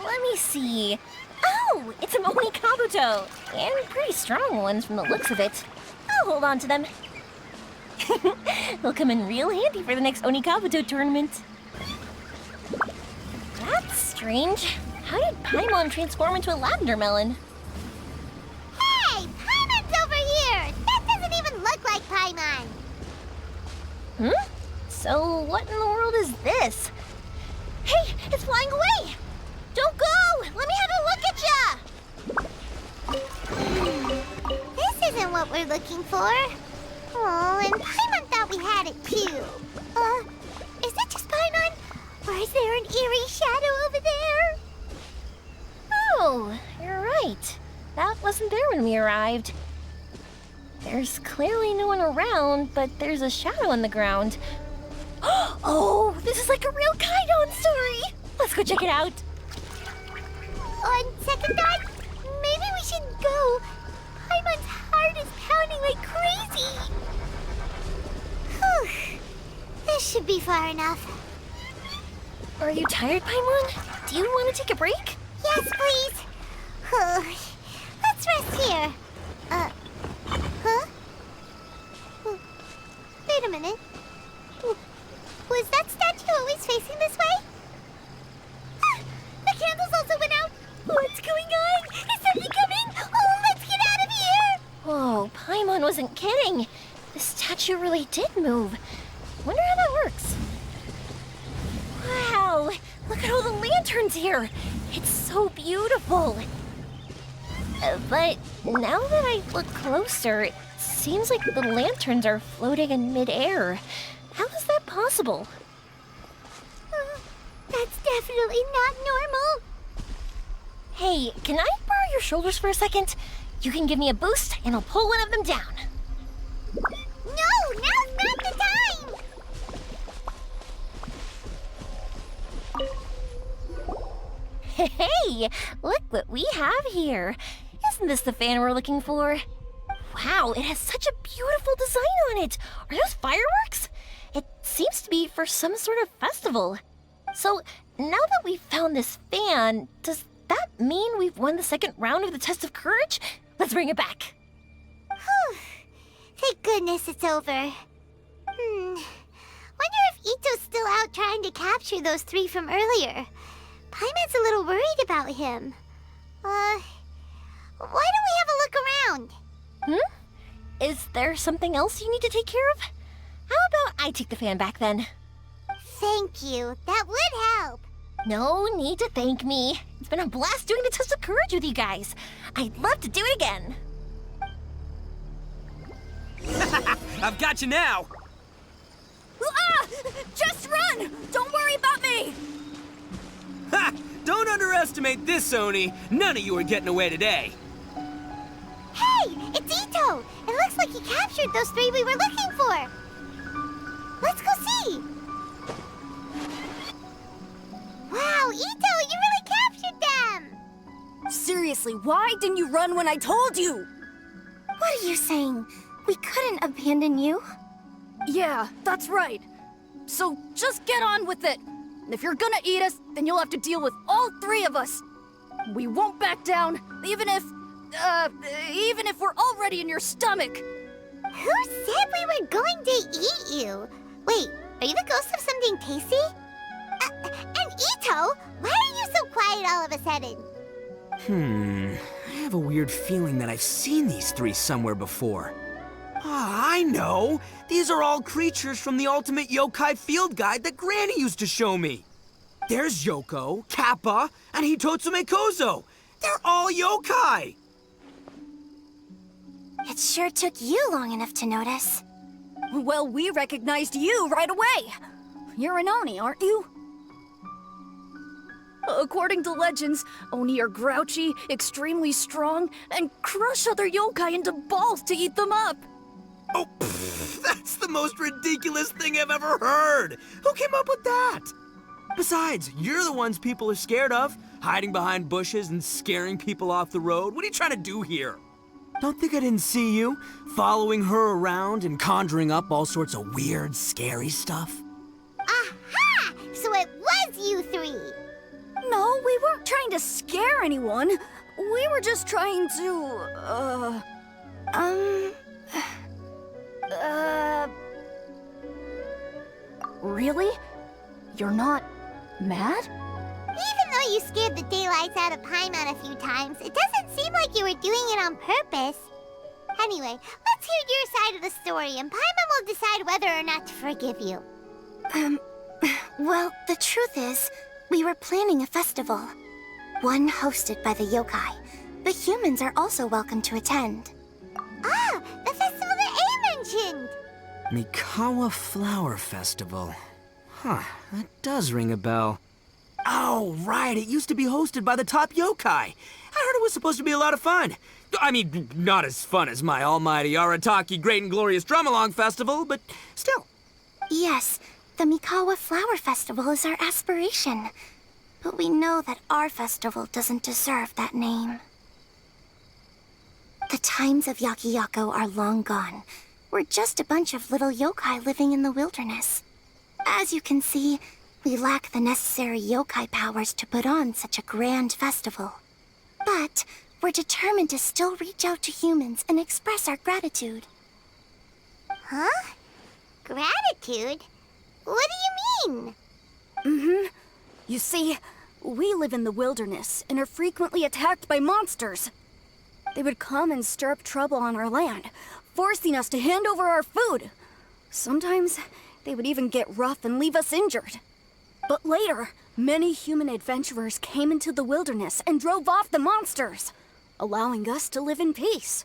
Let me see. Oh, it's a Oni Kabuto. And pretty strong ones from the looks of it. I'll hold on to them. They'll come in real handy for the next Oni Kabuto tournament. That's strange. How did Paimon transform into a lavender melon? Hey! Paimon's over here! That doesn't even look like Paimon! Hmm? So what in the world is this? Hey, it's flying away! Don't go! Let me have a look at ya! This isn't what we're looking for. Oh, and Paimon thought we had it too. Is it just Paimon? Or is there an eerie shadow over there? Oh, you're right. That wasn't there when we arrived. There's clearly no one around, but there's a shadow on the ground. Oh, this is like a real Kaidon story! Let's go check it out. On second thought, maybe we shouldn't go. Paimon's heart is pounding like crazy. Whew. This should be far enough. Are you tired, Paimon? Do you want to take a break? Yes, please. Let's rest here. Huh? Wait a minute. Was that statue always facing this way? The candles also went out. What's going on? Is something coming? Oh, let's get out of here! Whoa, Paimon wasn't kidding. The statue really did move. Wonder how that works. Wow, look at all the lanterns here. It's so beautiful. But now that I look closer, it seems like the lanterns are floating in midair. How is that possible? That's definitely not normal. Hey, can I borrow your shoulders for a second? You can give me a boost, and I'll pull one of them down. No, now's not the time! Hey, look what we have here. Isn't this the fan we're looking for? Wow, it has such a beautiful design on it. Are those fireworks? It seems to be for some sort of festival. So, now that we've found this fan, does that mean we've won the second round of the Test of Courage? Let's bring it back. Whew. Thank goodness it's over. Wonder if Ito's still out trying to capture those three from earlier. Paimon's a little worried about him. Why don't we have a look around? Is there something else you need to take care of? How about I take the fan back then? Thank you. That would help. No need to thank me. It's been a blast doing the Test of Courage with you guys. I'd love to do it again. I've got you now! Ah! Just run! Don't worry about me! Ha! Don't underestimate this, Oni. None of you are getting away today. Hey! Hey, it's Ito! It looks like he captured those three we were looking for! Let's go see! Wow, Ito, you really captured them! Seriously, why didn't you run when I told you? What are you saying? We couldn't abandon you? Yeah, that's right. So just get on with it. If you're gonna eat us, then you'll have to deal with all three of us. We won't back down, even if we're already in your stomach. Who said we were going to eat you? Wait, are you the ghost of something tasty? And Ito, why are you so quiet all of a sudden? I have a weird feeling that I've seen these three somewhere before. Ah, I know! These are all creatures from the Ultimate Yokai Field Guide that Granny used to show me. There's Yoko, Kappa, and Hitotsume Kozo. They're all yokai! It sure took you long enough to notice. Well, we recognized you right away. You're an Oni, aren't you? According to legends, Oni are grouchy, extremely strong, and crush other yokai into balls to eat them up. Oh, that's the most ridiculous thing I've ever heard! Who came up with that? Besides, you're the ones people are scared of, hiding behind bushes and scaring people off the road. What are you trying to do here? Don't think I didn't see you, following her around and conjuring up all sorts of weird, scary stuff. Aha! So it was you three! No, we weren't trying to scare anyone. We were just trying to, Really? You're not mad? Even though you scared the daylights out of Paimon a few times, it doesn't seem like you were doing it on purpose. Anyway, let's hear your side of the story, and Paimon will decide whether or not to forgive you. Well, the truth is, we were planning a festival. One hosted by the yokai, but humans are also welcome to attend. Ah, the festival that A mentioned! Mikawa Flower Festival. Huh, that does ring a bell. Oh, right, it used to be hosted by the top yokai. I heard it was supposed to be a lot of fun. I mean, not as fun as my almighty Arataki Great and Glorious Drum-Along Festival, but still. Yes, the Mikawa Flower Festival is our aspiration. But we know that our festival doesn't deserve that name. The times of Yakiyako are long gone. We're just a bunch of little yokai living in the wilderness. As you can see, we lack the necessary yokai powers to put on such a grand festival. But we're determined to still reach out to humans and express our gratitude. Huh? Gratitude? What do you mean? You see, we live in the wilderness and are frequently attacked by monsters. They would come and stir up trouble on our land, forcing us to hand over our food. Sometimes they would even get rough and leave us injured. But later, many human adventurers came into the wilderness and drove off the monsters, allowing us to live in peace.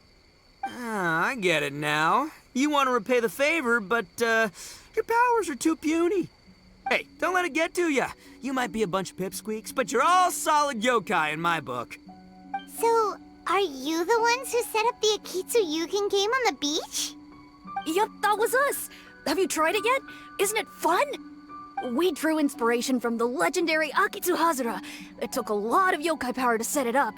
Ah, I get it now. You want to repay the favor, but, your powers are too puny. Hey, don't let it get to ya. You might be a bunch of pipsqueaks, but you're all solid yokai in my book. So, are you the ones who set up the Akitsu Yugen game on the beach? Yep, that was us. Have you tried it yet? Isn't it fun? We drew inspiration from the legendary Akitsu Hazura. It took a lot of yokai power to set it up.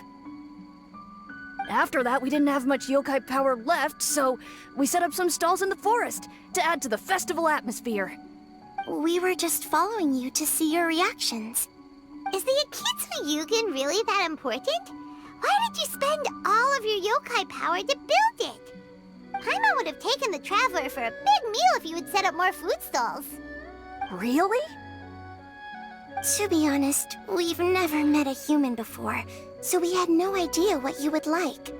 After that, we didn't have much yokai power left, so we set up some stalls in the forest to add to the festival atmosphere. We were just following you to see your reactions. Is the Akitsu Yugen really that important? Why did you spend all of your yokai power to build it? Paimon would have taken the Traveler for a big meal if you had set up more food stalls. Really? To be honest, we've never met a human before, so we had no idea what you would like.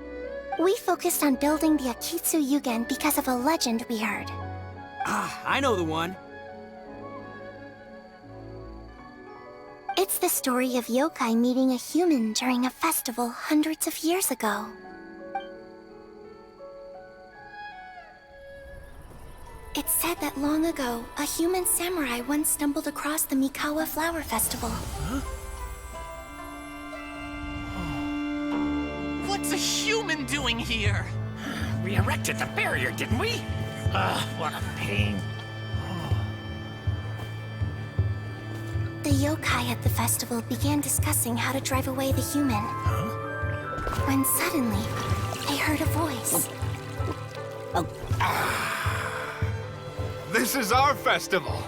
We focused on building the Akitsu Yugen because of a legend we heard. Ah, I know the one. It's the story of yokai meeting a human during a festival hundreds of years ago. It's said that long ago, a human samurai once stumbled across the Mikawa Flower Festival. Huh? What's a human doing here? We erected the barrier, didn't we? Ugh, what a pain. The yokai at the festival began discussing how to drive away the human. When suddenly, they heard a voice. This is our festival,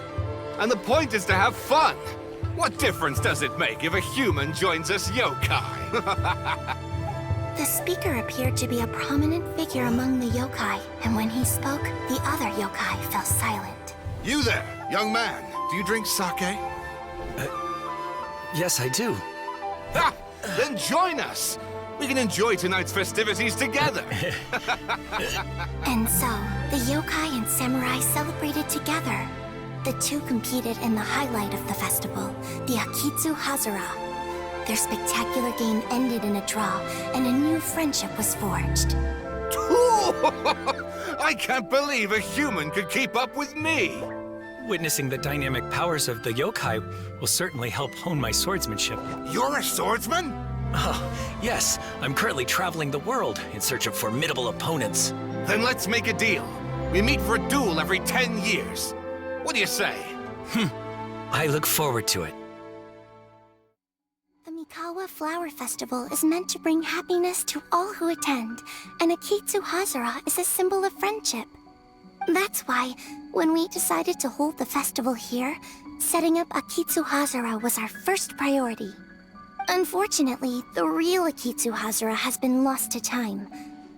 and the point is to have fun. What difference does it make if a human joins us yokai? The speaker appeared to be a prominent figure among the yokai, and when he spoke, the other yokai fell silent. You there, young man. Do you drink sake? Yes, I do. Ha! Then join us. We can enjoy tonight's festivities together. And so, the yokai and samurai celebrated together. The two competed in the highlight of the festival, the Akitsu Hazara. Their spectacular game ended in a draw, and a new friendship was forged. I can't believe a human could keep up with me. Witnessing the dynamic powers of the yokai will certainly help hone my swordsmanship. You're a swordsman? Oh, yes. I'm currently traveling the world in search of formidable opponents. Then let's make a deal. We meet for a duel every 10 years. What do you say? I look forward to it. The Mikawa Flower Festival is meant to bring happiness to all who attend, and Akitsu Hazara is a symbol of friendship. That's why, when we decided to hold the festival here, setting up Akitsu Hazara was our first priority. Unfortunately, the real Akitsu Hazara has been lost to time.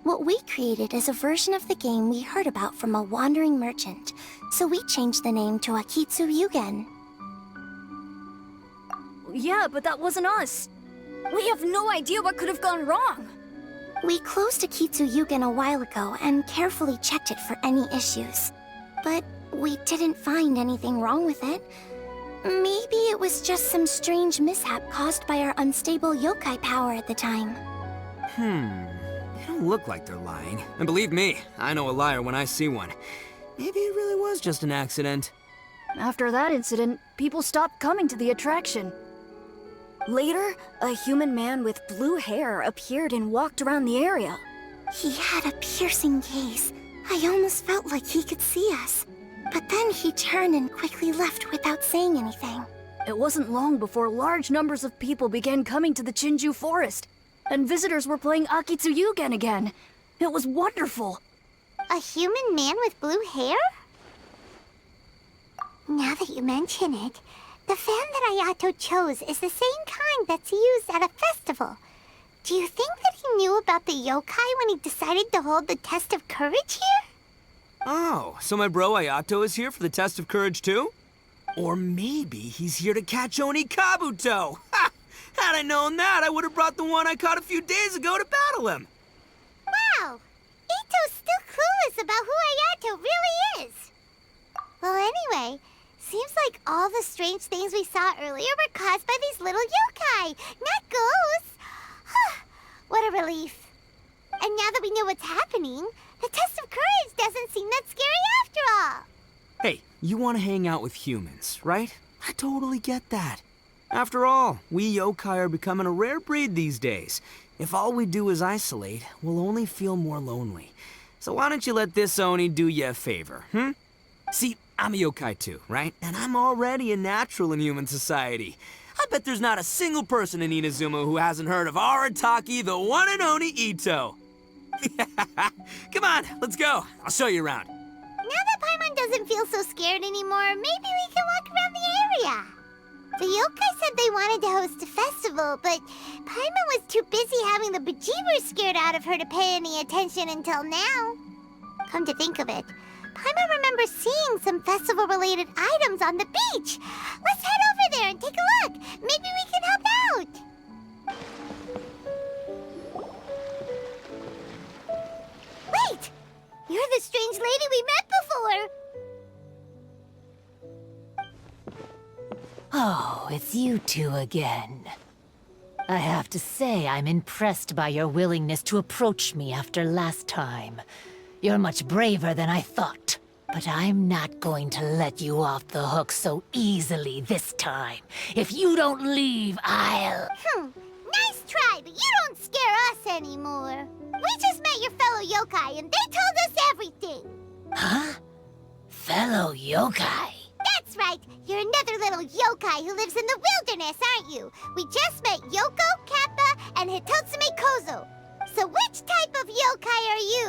What we created is a version of the game we heard about from a wandering merchant, so we changed the name to Akitsu Yugen. Yeah, but that wasn't us. We have no idea what could have gone wrong. We closed Akitsu Yugen a while ago and carefully checked it for any issues. But we didn't find anything wrong with it. Maybe it was just some strange mishap caused by our unstable yokai power at the time. They don't look like they're lying. And believe me, I know a liar when I see one. Maybe it really was just an accident. After that incident, people stopped coming to the attraction. Later, a human man with blue hair appeared and walked around the area. He had a piercing gaze. I almost felt like he could see us. But then he turned and quickly left without saying anything. It wasn't long before large numbers of people began coming to the Chinju forest, and visitors were playing Akitsu Yugen again. It was wonderful. A human man with blue hair? Now that you mention it, the fan that Ayato chose is the same kind that's used at a festival. Do you think that he knew about the yokai when he decided to hold the test of courage here? Oh, so my bro Ayato is here for the test of courage too? Or maybe he's here to catch Oni Kabuto! Ha! Had I known that, I would have brought the one I caught a few days ago to battle him! Wow! Ito's still clueless about who Ayato really is! Well, anyway, seems like all the strange things we saw earlier were caused by these little yokai, not ghosts! What a relief. And now that we know what's happening, the test of courage doesn't seem that scary after all. Hey, you want to hang out with humans, right? I totally get that. After all, we yokai are becoming a rare breed these days. If all we do is isolate, we'll only feel more lonely. So why don't you let this Oni do you a favor, See, I'm a yokai too, right? And I'm already a natural in human society. I bet there's not a single person in Inazuma who hasn't heard of Arataki, the one and only Ito. Come on, let's go. I'll show you around. Now that Paimon doesn't feel so scared anymore, maybe we can walk around the area. The yokai said they wanted to host a festival, but Paimon was too busy having the bejeebers scared out of her to pay any attention until now. Come to think of it, Paimon remembers seeing some festival-related items on the beach. Let's head over there and take a look. Maybe we can help out. Wait! You're the strange lady we met before. Oh, it's you two again. I have to say, I'm impressed by your willingness to approach me after last time. You're much braver than I thought. But I'm not going to let you off the hook so easily this time. If you don't leave, I'll... Nice try, but you don't scare us anymore. We just met your fellow yokai, and they told us everything. Huh? Fellow yokai? That's right. You're another little yokai who lives in the wilderness, aren't you? We just met Yoko, Kappa, and Hitotsume Kozo. So which type of yokai are you,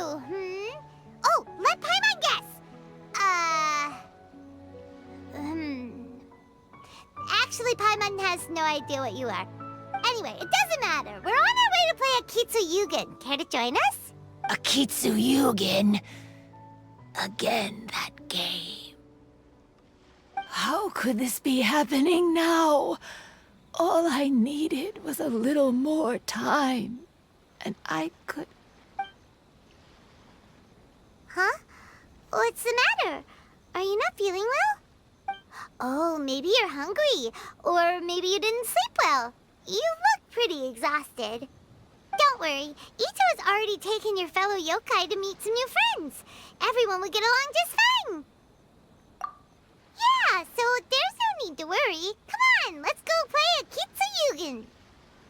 Oh, let Paimon guess. Actually, Paimon has no idea what you are. Anyway, it doesn't matter. We're on our way to play Akitsu Yugen. Care to join us? Akitsu Yugen. Again, that game. How could this be happening now? All I needed was a little more time. And I could... Huh? What's the matter? Are you not feeling well? Oh, maybe you're hungry. Or maybe you didn't sleep well. You look pretty exhausted. Don't worry. Ito has already taken your fellow yokai to meet some new friends. Everyone will get along just fine. Yeah, so there's no need to worry. Come on, let's go play Akitsu Yugen.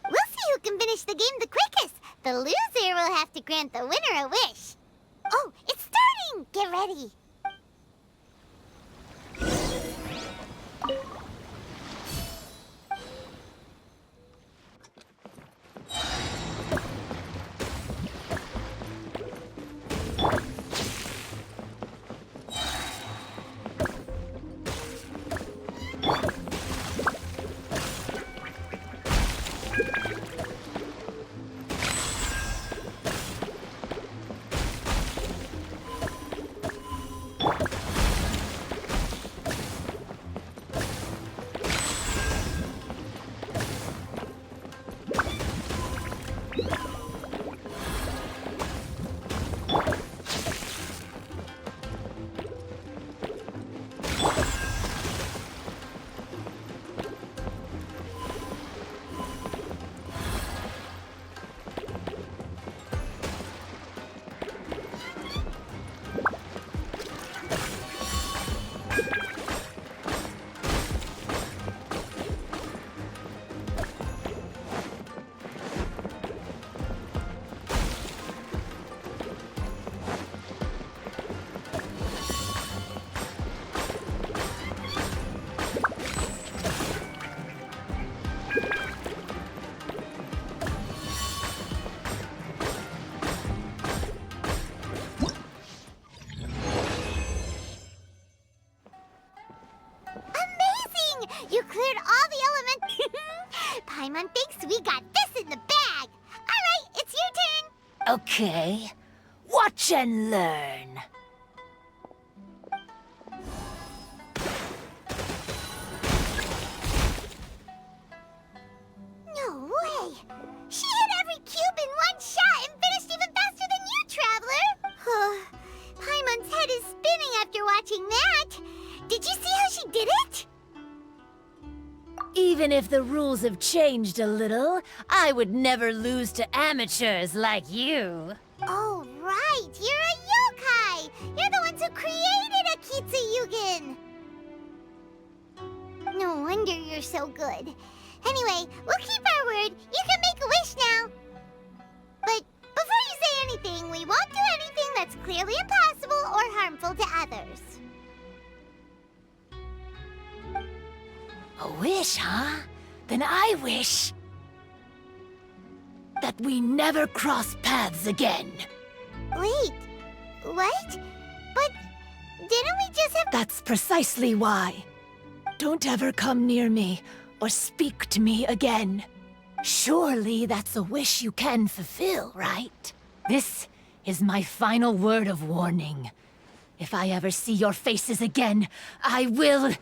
We'll see who can finish the game the quickest. The loser will have to grant the winner a wish. Oh, it's starting! Get ready. You cleared all the elements. Paimon thinks we got this in the bag. All right, it's your turn. Okay. Watch and learn. No way. She hit every cube in one shot and finished even faster than you, Traveler. Paimon's head is spinning after watching that. Did you see how she did it? Even if the rules have changed a little, I would never lose to amateurs like you. Oh, right. You're a yokai. You're the ones who created Akitsu Yugen. No wonder you're so good. Anyway, we'll keep our word. You can make a wish now. But before you say anything, we won't do anything that's clearly impossible or harmful to others. A wish, huh? Then I wish that we never cross paths again. Wait, what? But didn't we just have... That's precisely why. Don't ever come near me or speak to me again. Surely that's a wish you can fulfill, right? This is my final word of warning. If I ever see your faces again, I will...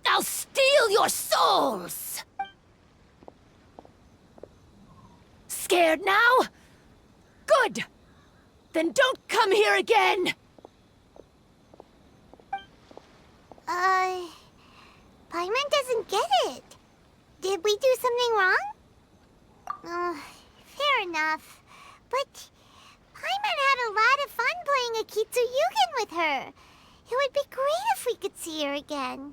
I'll steal your souls! Scared now? Good! Then don't come here again! Paimon doesn't get it. Did we do something wrong? Fair enough. But Paimon had a lot of fun playing Akitsu Yugen with her. It would be great if we could see her again.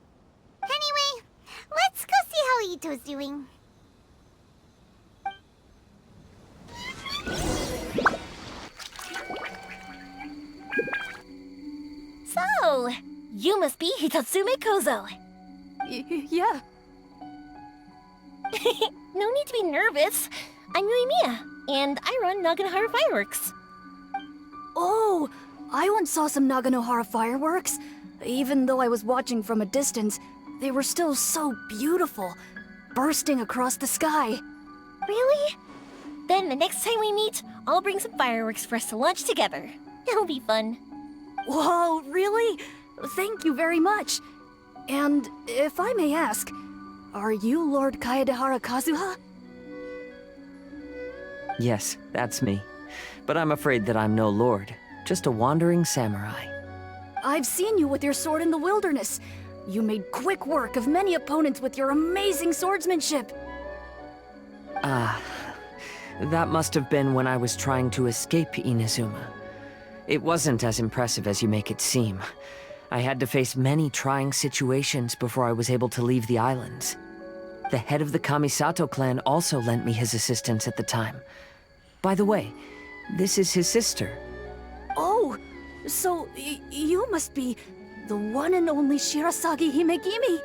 Anyway, let's go see how Ito's doing. You must be Hitatsume Kozo. Yeah. No need to be nervous. I'm Yuimiya, and I run Naganohara Fireworks. Oh, I once saw some Naganohara fireworks. Even though I was watching from a distance, they were still so beautiful, bursting across the sky. Really? Then the next time we meet, I'll bring some fireworks for us to launch together. It'll be fun. Whoa, really? Thank you very much. And if I may ask, are you Lord Kaedehara Kazuha? Yes, that's me. But I'm afraid that I'm no lord, just a wandering samurai. I've seen you with your sword in the wilderness. You made quick work of many opponents with your amazing swordsmanship. That must have been when I was trying to escape Inazuma. It wasn't as impressive as you make it seem. I had to face many trying situations before I was able to leave the islands. The head of the Kamisato clan also lent me his assistance at the time. By the way, this is his sister. Oh, so you must be the one and only Shirasagi Himegimi.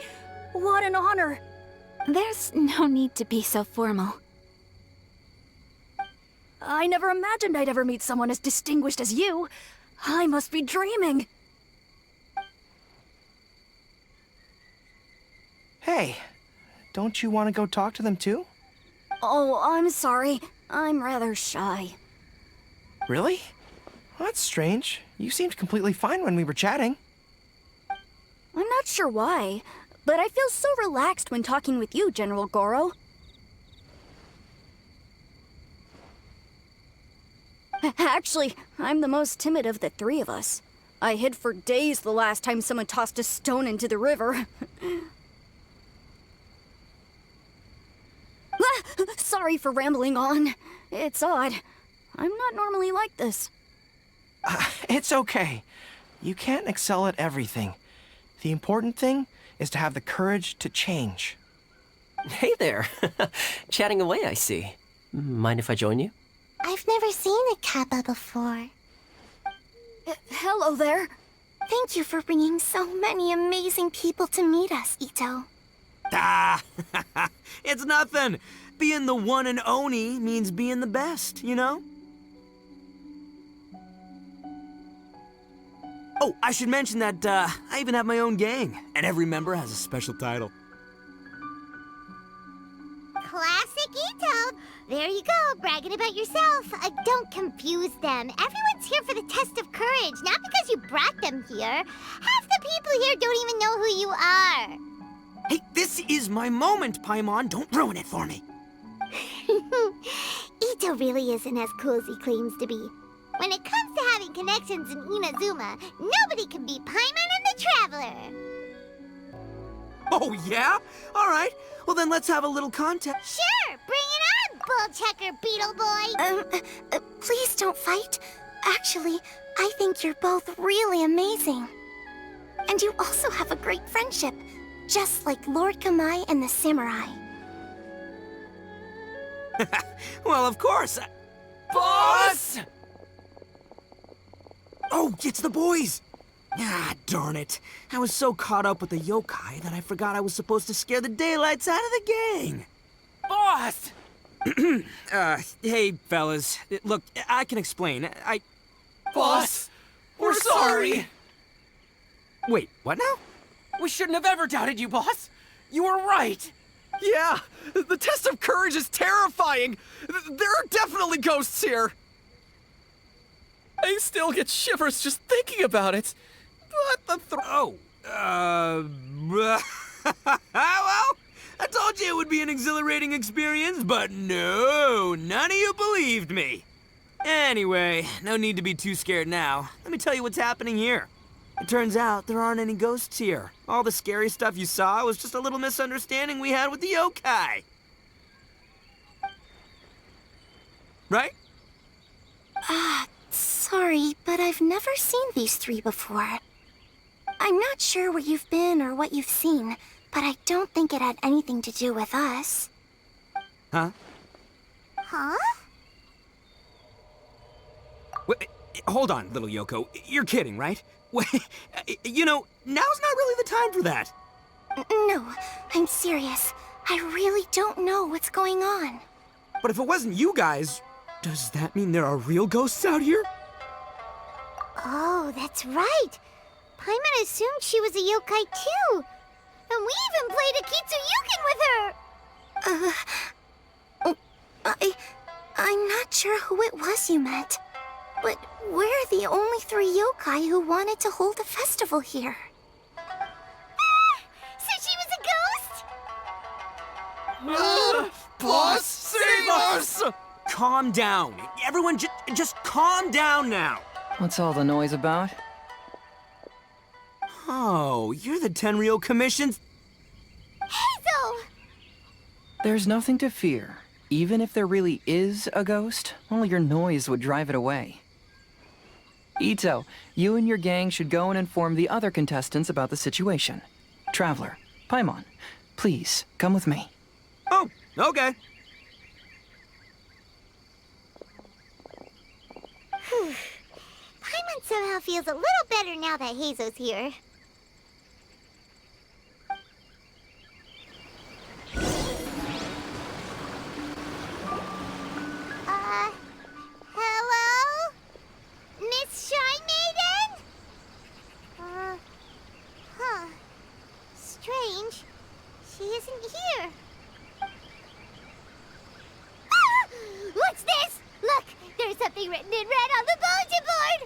What an honor. There's no need to be so formal. I never imagined I'd ever meet someone as distinguished as you. I must be dreaming. Hey, don't you want to go talk to them too? Oh, I'm sorry. I'm rather shy. Really? Well, that's strange. You seemed completely fine when we were chatting. I'm not sure why, but I feel so relaxed when talking with you, General Goro. Actually, I'm the most timid of the three of us. I hid for days the last time someone tossed a stone into the river. Sorry for rambling on. It's odd. I'm not normally like this. It's okay. You can't excel at everything. The important thing is to have the courage to change. Hey there. Chatting away, I see. Mind if I join you? I've never seen a kappa before. Hello there. Thank you for bringing so many amazing people to meet us, Ito. It's nothing. Being the one and only means being the best, you know? Oh, I should mention that I even have my own gang, and every member has a special title. Classic Ito! There you go, bragging about yourself. Don't confuse them. Everyone's here for the test of courage, not because you brought them here. Half the people here don't even know who you are. Hey, this is my moment, Paimon. Don't ruin it for me. Ito really isn't as cool as he claims to be. When it comes to having connections in Inazuma, nobody can beat Paimon and the Traveler. Oh, yeah? All right. Well, then let's have a little contest. Sure, bring it on, Bull Checker Beetle Boy. Please don't fight. Actually, I think you're both really amazing. And you also have a great friendship, just like Lord Kamai and the Samurai. Well, of course. Boss! Oh, it's the boys! Ah, darn it. I was so caught up with the yokai that I forgot I was supposed to scare the daylights out of the gang. Boss! Hey, fellas. Look, I can explain. Boss! We're sorry! Wait, what now? We shouldn't have ever doubted you, boss! You were right! Yeah, the test of courage is terrifying. There are definitely ghosts here. I still get shivers just thinking about it. What the well, I told you it would be an exhilarating experience, but no, none of you believed me. Anyway, no need to be too scared now. Let me tell you what's happening here. It turns out there aren't any ghosts here. All the scary stuff you saw was just a little misunderstanding we had with the yokai. Right? Sorry, but I've never seen these three before. I'm not sure where you've been or what you've seen, but I don't think it had anything to do with us. Huh? Huh? Wait, hold on, little Yoko. You're kidding, right? Wait, you know, now's not really the time for that. No, I'm serious. I really don't know what's going on. But if it wasn't you guys, does that mean there are real ghosts out here? Oh, that's right. Paimon assumed she was a yokai too. And we even played Akitsu Yukin with her. I'm not sure who it was you met. But we're the only 3 yokai who wanted to hold a festival here. So she was a ghost? Boss, save us! Calm down. Everyone just calm down now. What's all the noise about? Oh, you're the Tenryou Commission's... Hazel! There's nothing to fear. Even if there really is a ghost, all your noise would drive it away. Ito, you and your gang should go and inform the other contestants about the situation. Traveler, Paimon, please, come with me. Oh, okay. Paimon somehow feels a little better now that Hazo's here. Hello? Miss Shrine Maiden? Strange. She isn't here. Ah! What's this? Look, there's something written in red on the bulletin board!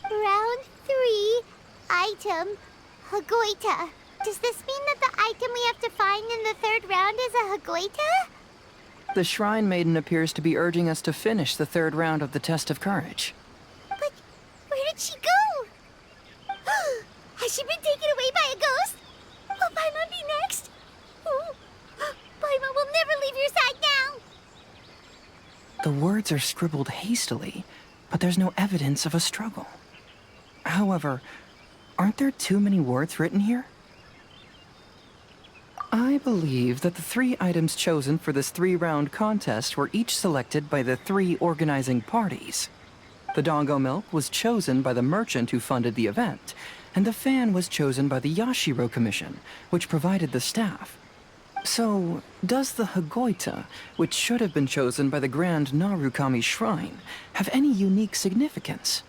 Round 3, item, Hagoita. Does this mean that the item we have to find in the 3rd round is a Hagoita? The Shrine Maiden appears to be urging us to finish the 3rd round of the Test of Courage. But where did she go? Has she been taken away by a ghost? Will Paimon be next? Paimon will never leave your side now! The words are scribbled hastily, but there's no evidence of a struggle. However, aren't there too many words written here? I believe that the 3 items chosen for this 3-round contest were each selected by the 3 organizing parties. The Dongo Milk was chosen by the merchant who funded the event, and the fan was chosen by the Yashiro Commission, which provided the staff. So, does the Hagoita, which should have been chosen by the Grand Narukami Shrine, have any unique significance?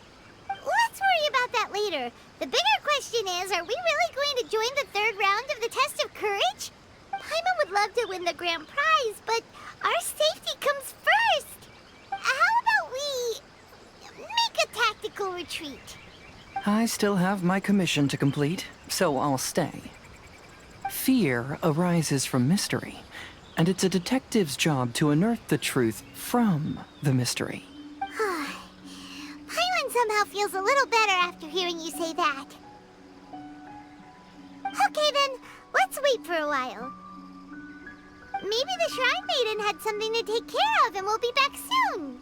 Let's worry about that later. The bigger question is, are we really going to join the 3rd round of the Test of Courage? Paimon would love to win the grand prize, but our safety comes first. How about we make a tactical retreat? I still have my commission to complete, so I'll stay. Fear arises from mystery, and it's a detective's job to unearth the truth from the mystery. Paimon somehow feels a little better after hearing you say that. Okay then, let's wait for a while. Maybe the Shrine Maiden had something to take care of and we'll be back soon.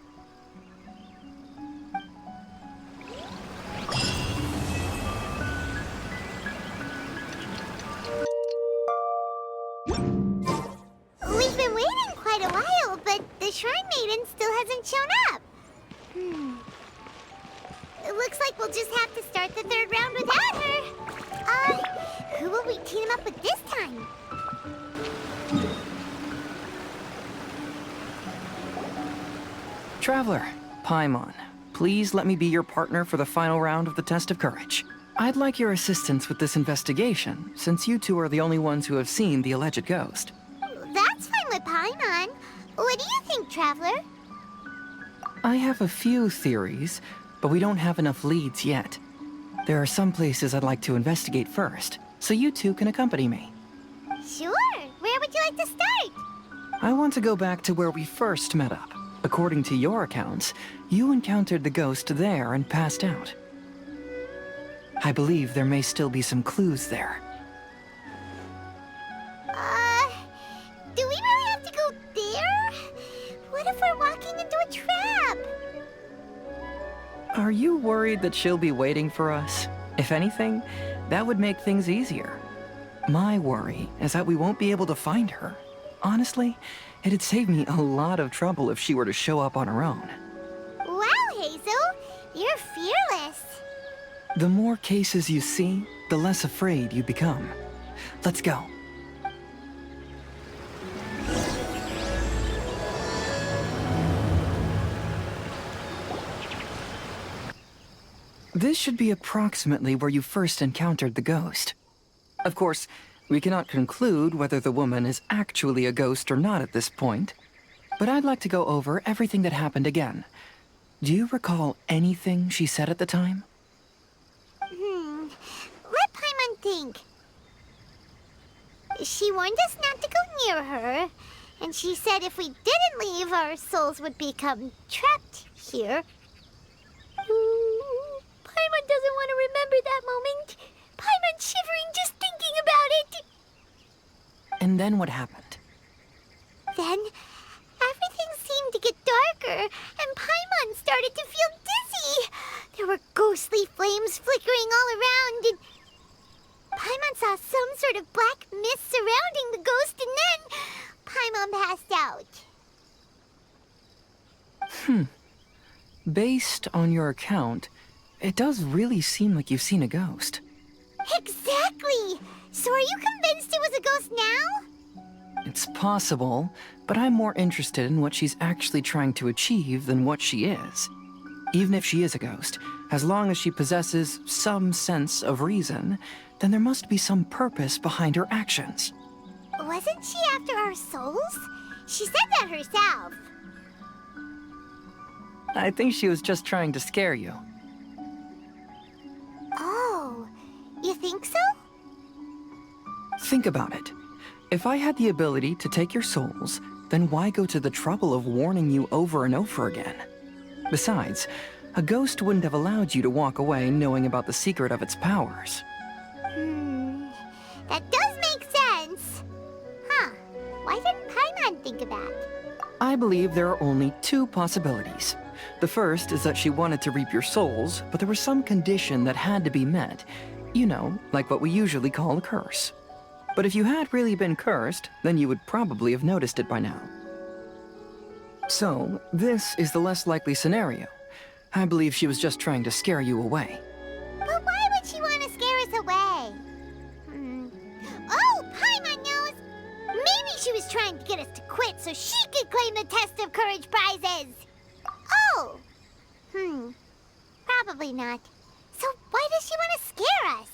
We've been waiting quite a while, but the Shrine Maiden still hasn't shown up. It looks like we'll just have to start the 3rd round without her. Who will we team up with this time? Traveler, Paimon, please let me be your partner for the final round of the Test of Courage. I'd like your assistance with this investigation, since you 2 are the only ones who have seen the alleged ghost. That's fine with Paimon. What do you think, Traveler? I have a few theories, but we don't have enough leads yet. There are some places I'd like to investigate first, so you 2 can accompany me. Sure. Where would you like to start? I want to go back to where we first met up. According to your accounts, you encountered the ghost there and passed out. I believe there may still be some clues there. Do we really have to go there? What if we're walking into a trap? Are you worried that she'll be waiting for us? If anything, that would make things easier. My worry is that we won't be able to find her. Honestly, it'd save me a lot of trouble if she were to show up on her own. Wow, Hazel! Your fear The more cases you see, the less afraid you become. Let's go. This should be approximately where you first encountered the ghost. Of course, we cannot conclude whether the woman is actually a ghost or not at this point, but I'd like to go over everything that happened again. Do you recall anything she said at the time? Let Paimon think. She warned us not to go near her, and she said if we didn't leave, our souls would become trapped here. Paimon doesn't want to remember that moment. Paimon's shivering just thinking about it. And then what happened? Then, everything seemed to get darker, and Paimon started to feel dizzy. There were ghostly flames flickering all around, and Paimon saw some sort of black mist surrounding the ghost, and then Paimon passed out. Based on your account, it does really seem like you've seen a ghost. Exactly! So are you convinced it was a ghost now? It's possible, but I'm more interested in what she's actually trying to achieve than what she is. Even if she is a ghost, as long as she possesses some sense of reason, then there must be some purpose behind her actions. Wasn't she after our souls? She said that herself. I think she was just trying to scare you. Oh, you think so? Think about it. If I had the ability to take your souls, then why go to the trouble of warning you over and over again? Besides, a ghost wouldn't have allowed you to walk away knowing about the secret of its powers. That does make sense. Huh, why didn't Paimon think of that? I believe there are only two possibilities. The first is that she wanted to reap your souls, but there was some condition that had to be met. You know, like what we usually call a curse. But if you had really been cursed, then you would probably have noticed it by now. So, this is the less likely scenario. I believe she was just trying to scare you away. But why would she want to scare us away? Oh, Paimon knows! Maybe she was trying to get us to quit so she could claim the Test of Courage prizes! Oh! Probably not. So why does she want to scare us?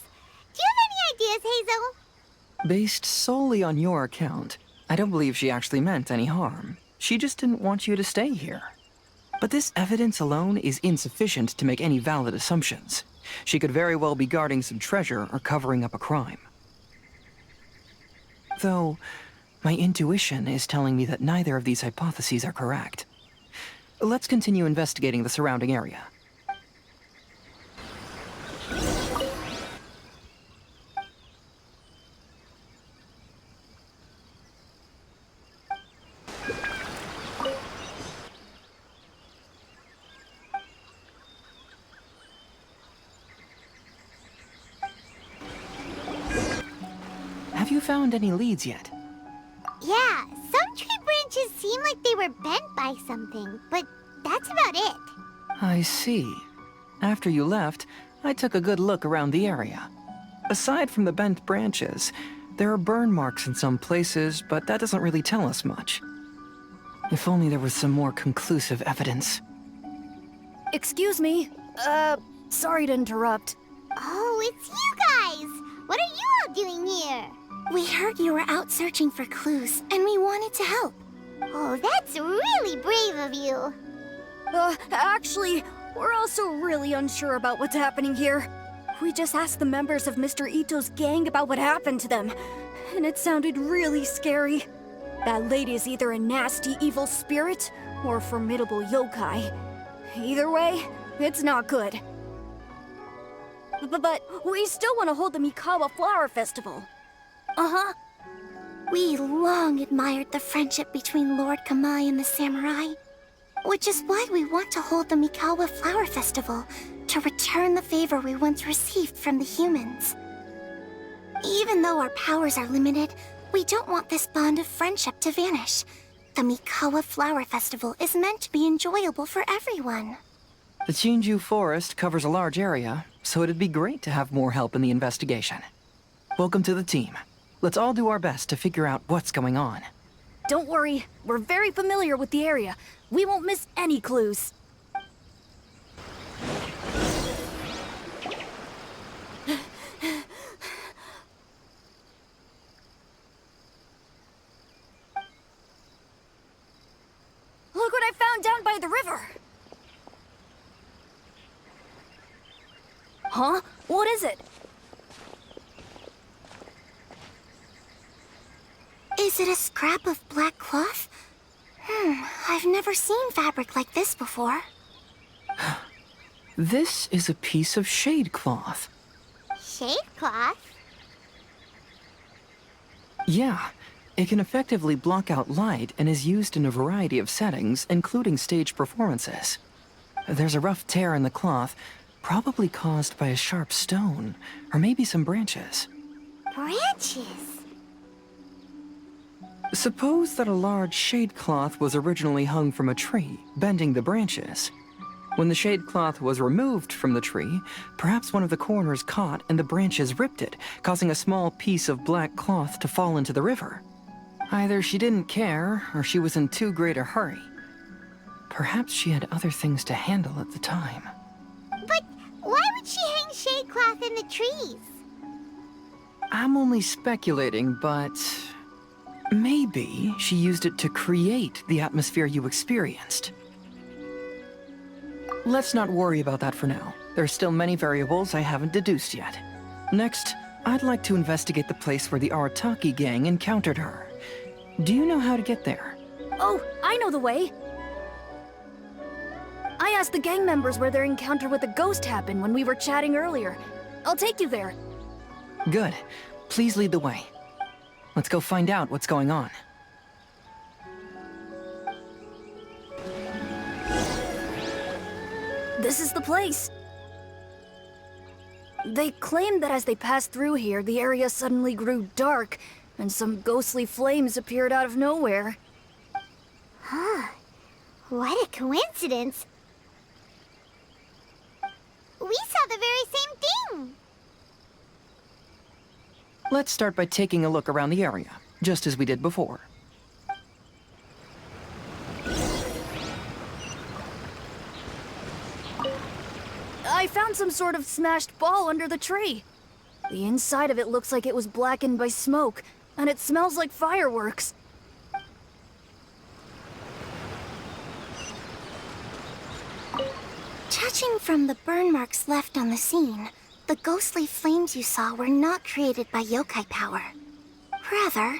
Do you have any ideas, Hazel? Based solely on your account, I don't believe she actually meant any harm. She just didn't want you to stay here. But this evidence alone is insufficient to make any valid assumptions. She could very well be guarding some treasure or covering up a crime. Though, my intuition is telling me that neither of these hypotheses are correct. Let's continue investigating the surrounding area. Have you found any leads yet? Yeah, some tree branches seem like they were bent by something, but that's about it. I see. After you left, I took a good look around the area. Aside from the bent branches, there are burn marks in some places, but that doesn't really tell us much. If only there was some more conclusive evidence. Excuse me. Sorry to interrupt. Oh, it's you guys! What are you all doing here? We heard you were out searching for clues, and we wanted to help. Oh, that's really brave of you. Actually, we're also really unsure about what's happening here. We just asked the members of Mr. Ito's gang about what happened to them, and it sounded really scary. That lady is either a nasty evil spirit or a formidable yokai. Either way, it's not good. But we still want to hold the Mikawa Flower Festival. Uh-huh. We long admired the friendship between Lord Kamai and the samurai, which is why we want to hold the Mikawa Flower Festival, to return the favor we once received from the humans. Even though our powers are limited, we don't want this bond of friendship to vanish. The Mikawa Flower Festival is meant to be enjoyable for everyone. The Chinju Forest covers a large area, so it'd be great to have more help in the investigation. Welcome to the team. Let's all do our best to figure out what's going on. Don't worry, we're very familiar with the area. We won't miss any clues. Look what I found down by the river! Huh? What is it? Is it a scrap of black cloth? I've never seen fabric like this before. This is a piece of shade cloth. Shade cloth? Yeah, it can effectively block out light and is used in a variety of settings, including stage performances. There's a rough tear in the cloth, probably caused by a sharp stone, or maybe some branches. Branches? Suppose that a large shade cloth was originally hung from a tree, bending the branches. When the shade cloth was removed from the tree, perhaps one of the corners caught and the branches ripped it, causing a small piece of black cloth to fall into the river. Either she didn't care, or she was in too great a hurry. Perhaps she had other things to handle at the time. But why would she hang shade cloth in the trees? I'm only speculating, but maybe she used it to create the atmosphere you experienced. Let's not worry about that for now. There's still many variables I haven't deduced yet. Next, I'd like to investigate the place where the Arataki gang encountered her. Do you know how to get there? Oh, I know the way. I asked the gang members where their encounter with the ghost happened when we were chatting earlier. I'll take you there. Good. Please lead the way. Let's go find out what's going on. This is the place. They claim that as they passed through here, the area suddenly grew dark, and some ghostly flames appeared out of nowhere. Huh. What a coincidence. We saw the very same thing. Let's start by taking a look around the area, just as we did before. I found some sort of smashed ball under the tree. The inside of it looks like it was blackened by smoke, and it smells like fireworks. Judging from the burn marks left on the scene, the ghostly flames you saw were not created by yokai power. Rather,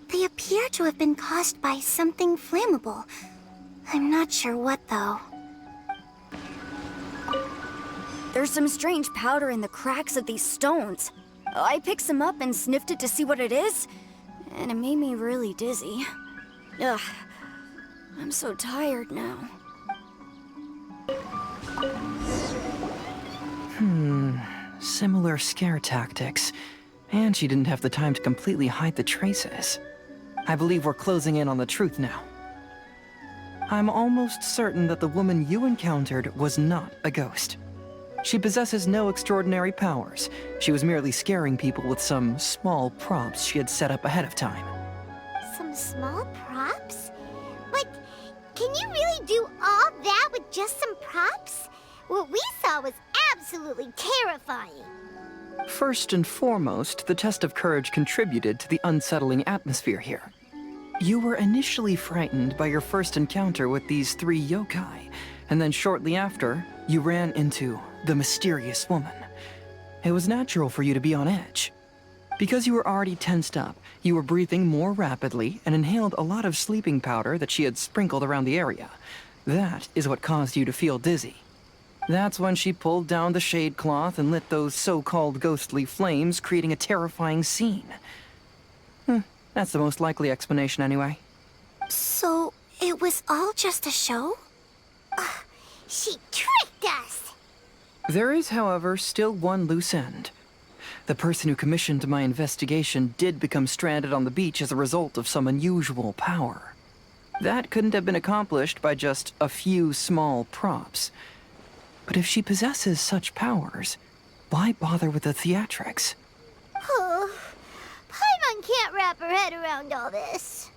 they appear to have been caused by something flammable. I'm not sure what, though. There's some strange powder in the cracks of these stones. I picked some up and sniffed it to see what it is, and it made me really dizzy. Ugh, I'm so tired now. Similar scare tactics. And she didn't have the time to completely hide the traces. I believe we're closing in on the truth now. I'm almost certain that the woman you encountered was not a ghost. She possesses no extraordinary powers. She was merely scaring people with some small props she had set up ahead of time. Some small props? Like, can you really do all that with just some props? What we saw was absolutely terrifying. First and foremost, the test of courage contributed to the unsettling atmosphere here. You were initially frightened by your first encounter with these three yokai, and then shortly after, you ran into the mysterious woman. It was natural for you to be on edge. Because you were already tensed up, you were breathing more rapidly and inhaled a lot of sleeping powder that she had sprinkled around the area. That is what caused you to feel dizzy. That's when she pulled down the shade cloth and lit those so-called ghostly flames, creating a terrifying scene. That's the most likely explanation anyway. So, it was all just a show? She tricked us! There is, however, still one loose end. The person who commissioned my investigation did become stranded on the beach as a result of some unusual power. That couldn't have been accomplished by just a few small props. But if she possesses such powers, why bother with the theatrics? Oh, Paimon can't wrap her head around all this.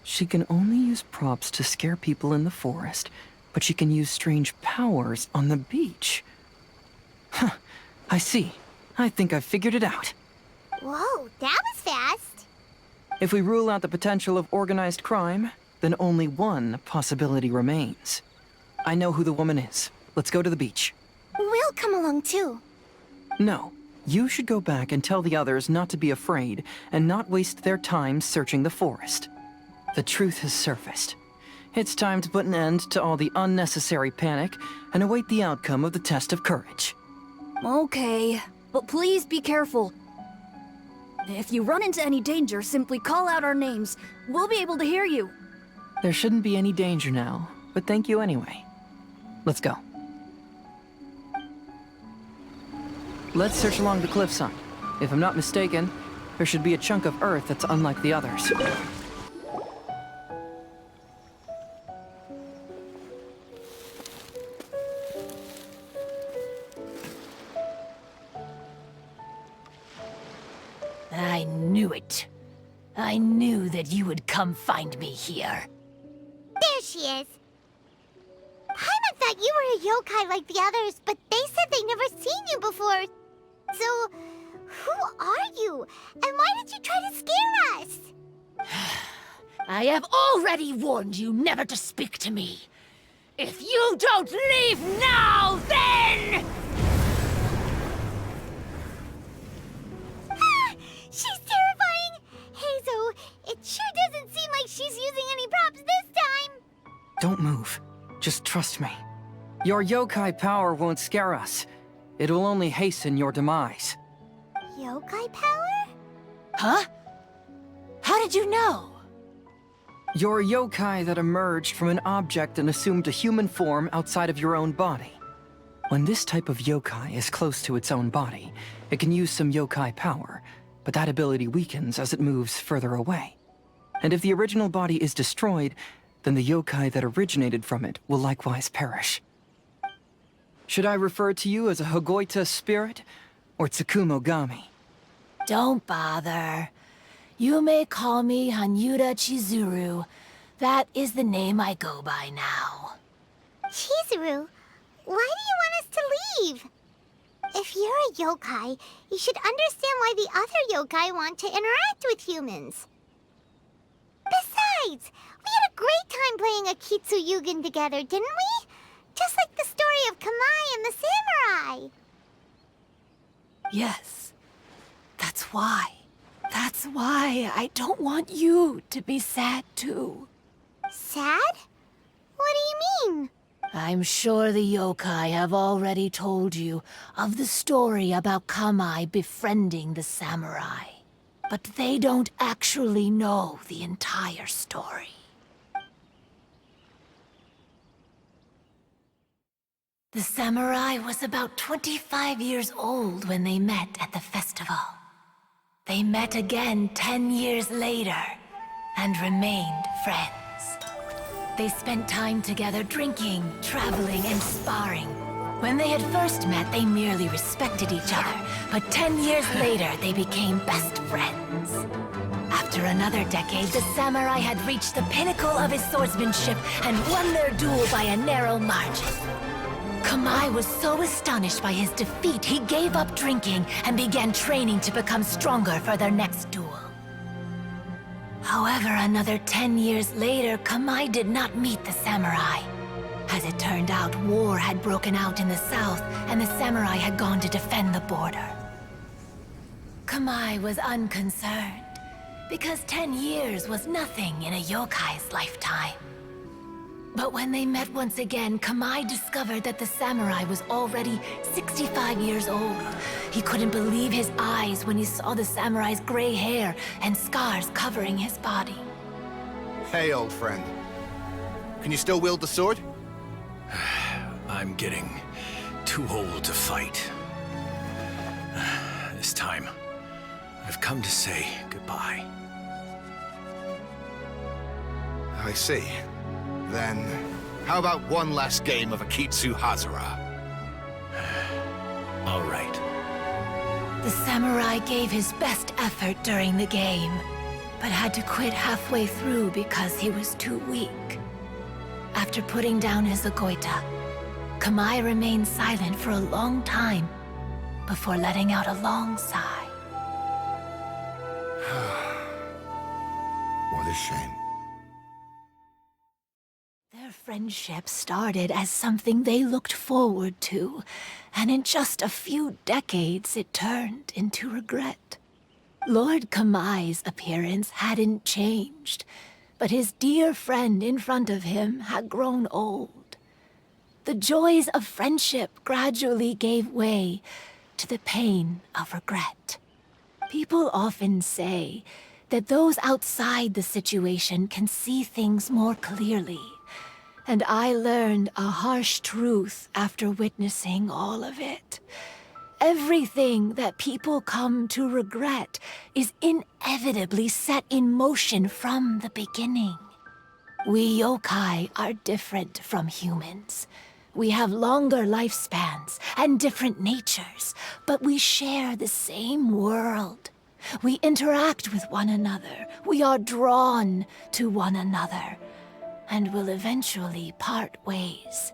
She can only use props to scare people in the forest, but she can use strange powers on the beach. Huh, I see. I think I've figured it out. Whoa, that was fast. If we rule out the potential of organized crime, then only one possibility remains. I know who the woman is. Let's go to the beach. We'll come along too. No, you should go back and tell the others not to be afraid and not waste their time searching the forest. The truth has surfaced. It's time to put an end to all the unnecessary panic and await the outcome of the test of courage. Okay, but please be careful. If you run into any danger, simply call out our names. We'll be able to hear you. There shouldn't be any danger now, but thank you anyway. Let's go. Let's search along the cliffside. If I'm not mistaken, there should be a chunk of earth that's unlike the others. I knew it. I knew that you would come find me here. There she is. Paimon thought you were a yokai like the others, but they said they never seen you before. So, who are you? And why did you try to scare us? I have already warned you never to speak to me. If you don't leave now, then... She's terrifying! Hazo, it sure doesn't seem like she's using any props this time! Don't move. Just trust me. Your yokai power won't scare us. It will only hasten your demise. Yokai power? Huh? How did you know? You're a yokai that emerged from an object and assumed a human form outside of your own body. When this type of yokai is close to its own body, it can use some yokai power, but that ability weakens as it moves further away. And if the original body is destroyed, then the yokai that originated from it will likewise perish. Should I refer to you as a Hagoita spirit or Tsukumogami? Don't bother. You may call me Hanyuda Chizuru. That is the name I go by now. Chizuru, why do you want us to leave? If you're a yokai, you should understand why the other yokai want to interact with humans. Besides, we had a great time playing Akitsu Yugen together, didn't we? Just like the story of Kamai and the samurai. Yes. That's why. That's why I don't want you to be sad too. Sad? What do you mean? I'm sure the yokai have already told you of the story about Kamai befriending the samurai. But they don't actually know the entire story. The samurai was about 25 years old when they met at the festival. They met again 10 years later and remained friends. They spent time together drinking, traveling, and sparring. When they had first met, they merely respected each other, but 10 years later, they became best friends. After another decade, the samurai had reached the pinnacle of his swordsmanship and won their duel by a narrow margin. Kamai was so astonished by his defeat, he gave up drinking and began training to become stronger for their next duel. However, another 10 years later, Kamai did not meet the samurai. As it turned out, war had broken out in the south, and the samurai had gone to defend the border. Kamai was unconcerned, because 10 years was nothing in a yokai's lifetime. But when they met once again, Kamai discovered that the samurai was already 65 years old. He couldn't believe his eyes when he saw the samurai's gray hair and scars covering his body. Hey, old friend. Can you still wield the sword? I'm getting too old to fight. This time, I've come to say goodbye. I see. Then, How about one last game of Akitsu Hazara? All right. The samurai gave his best effort during the game, but had to quit halfway through because he was too weak. After putting down his Agoita, Kamai remained silent for a long time before letting out a long sigh. What a shame. Their friendship started as something they looked forward to, and in just a few decades it turned into regret. Lord Kamai's appearance hadn't changed, but his dear friend in front of him had grown old. The joys of friendship gradually gave way to the pain of regret. People often say that those outside the situation can see things more clearly, and I learned a harsh truth after witnessing all of it. Everything that people come to regret is inevitably set in motion from the beginning. We yokai are different from humans. We have longer lifespans and different natures, but we share the same world. We interact with one another. We are drawn to one another, and will eventually part ways.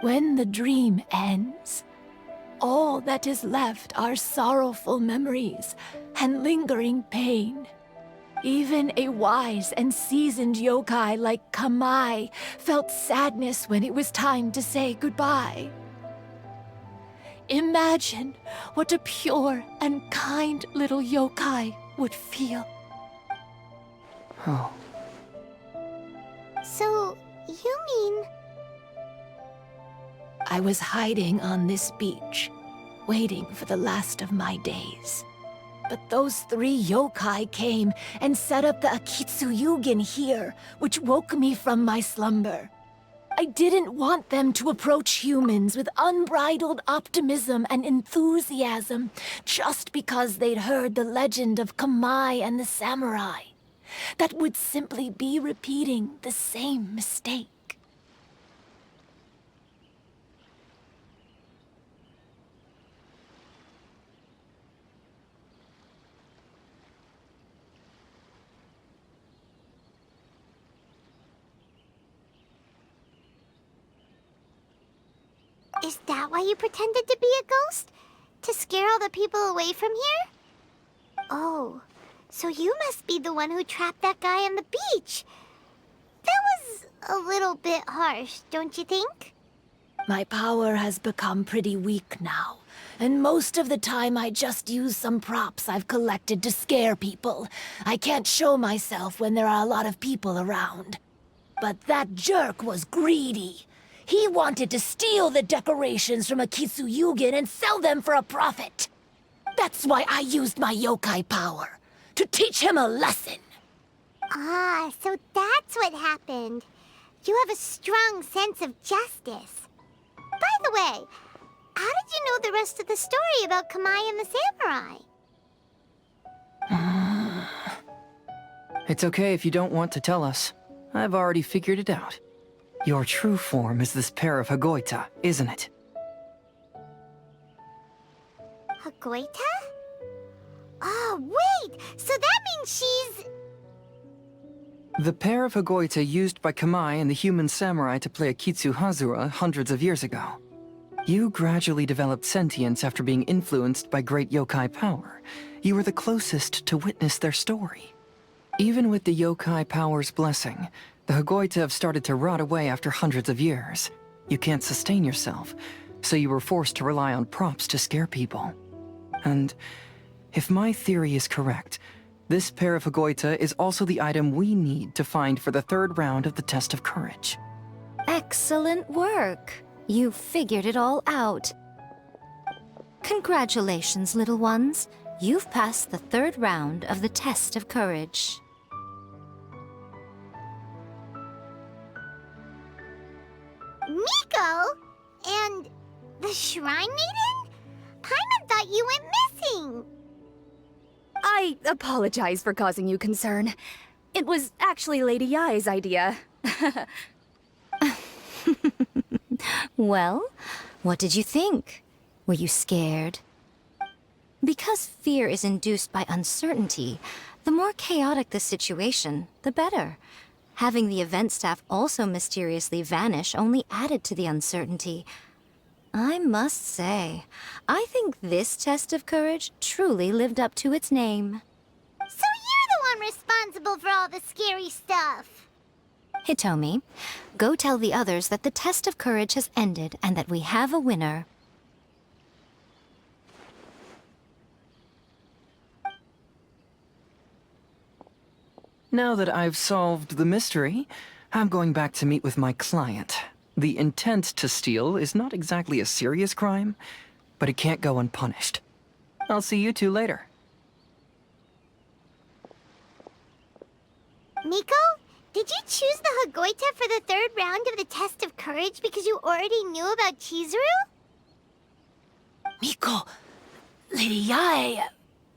When the dream ends, all that is left are sorrowful memories and lingering pain. Even a wise and seasoned yokai like Kamai felt sadness when it was time to say goodbye. Imagine what a pure and kind little yokai would feel. Oh. So, you mean... I was hiding on this beach, waiting for the last of my days. But those 3 yokai came and set up the Akitsu Yugen here, which woke me from my slumber. I didn't want them to approach humans with unbridled optimism and enthusiasm just because they'd heard the legend of Kamai and the samurai. That would simply be repeating the same mistake. Is that why you pretended to be a ghost? To scare all the people away from here? Oh, so you must be the one who trapped that guy on the beach. That was a little bit harsh, don't you think? My power has become pretty weak now, and most of the time I just use some props I've collected to scare people. I can't show myself when there are a lot of people around. But that jerk was greedy. He wanted to steal the decorations from Akitsu Yugen and sell them for a profit. That's why I used my yokai power, to teach him a lesson. Ah, so that's what happened. You have a strong sense of justice. By the way, how did you know the rest of the story about Kamai and the samurai? It's okay if you don't want to tell us. I've already figured it out. Your true form is this pair of Hagoita, isn't it? Hagoita? Oh, wait! So that means she's... The pair of Hagoita used by Kamai and the human samurai to play Akitsu Hazara hundreds of years ago. You gradually developed sentience after being influenced by great yokai power. You were the closest to witness their story. Even with the yokai power's blessing, the Hagoita have started to rot away after hundreds of years. You can't sustain yourself, so you were forced to rely on props to scare people. And if my theory is correct, this pair of Hagoita is also the item we need to find for the 3rd round of the Test of Courage. Excellent work. You figured it all out. Congratulations, little ones. You've passed the 3rd round of the Test of Courage. Miko? And the Shrine Maiden? Paimon thought you went missing. I apologize for causing you concern. It was actually Lady Yai's idea. Well, what did you think? Were you scared? Because fear is induced by uncertainty, the more chaotic the situation, the better. Having the event staff also mysteriously vanish only added to the uncertainty. I must say, I think this test of courage truly lived up to its name. So you're the one responsible for all the scary stuff. Hitomi, go tell the others that the test of courage has ended and that we have a winner. Now that I've solved the mystery, I'm going back to meet with my client. The intent to steal is not exactly a serious crime, but it can't go unpunished. I'll see you two later. Miko, did you choose the Hagoita for the third round of the Test of Courage because you already knew about Chizuru? Miko, Lady Yae,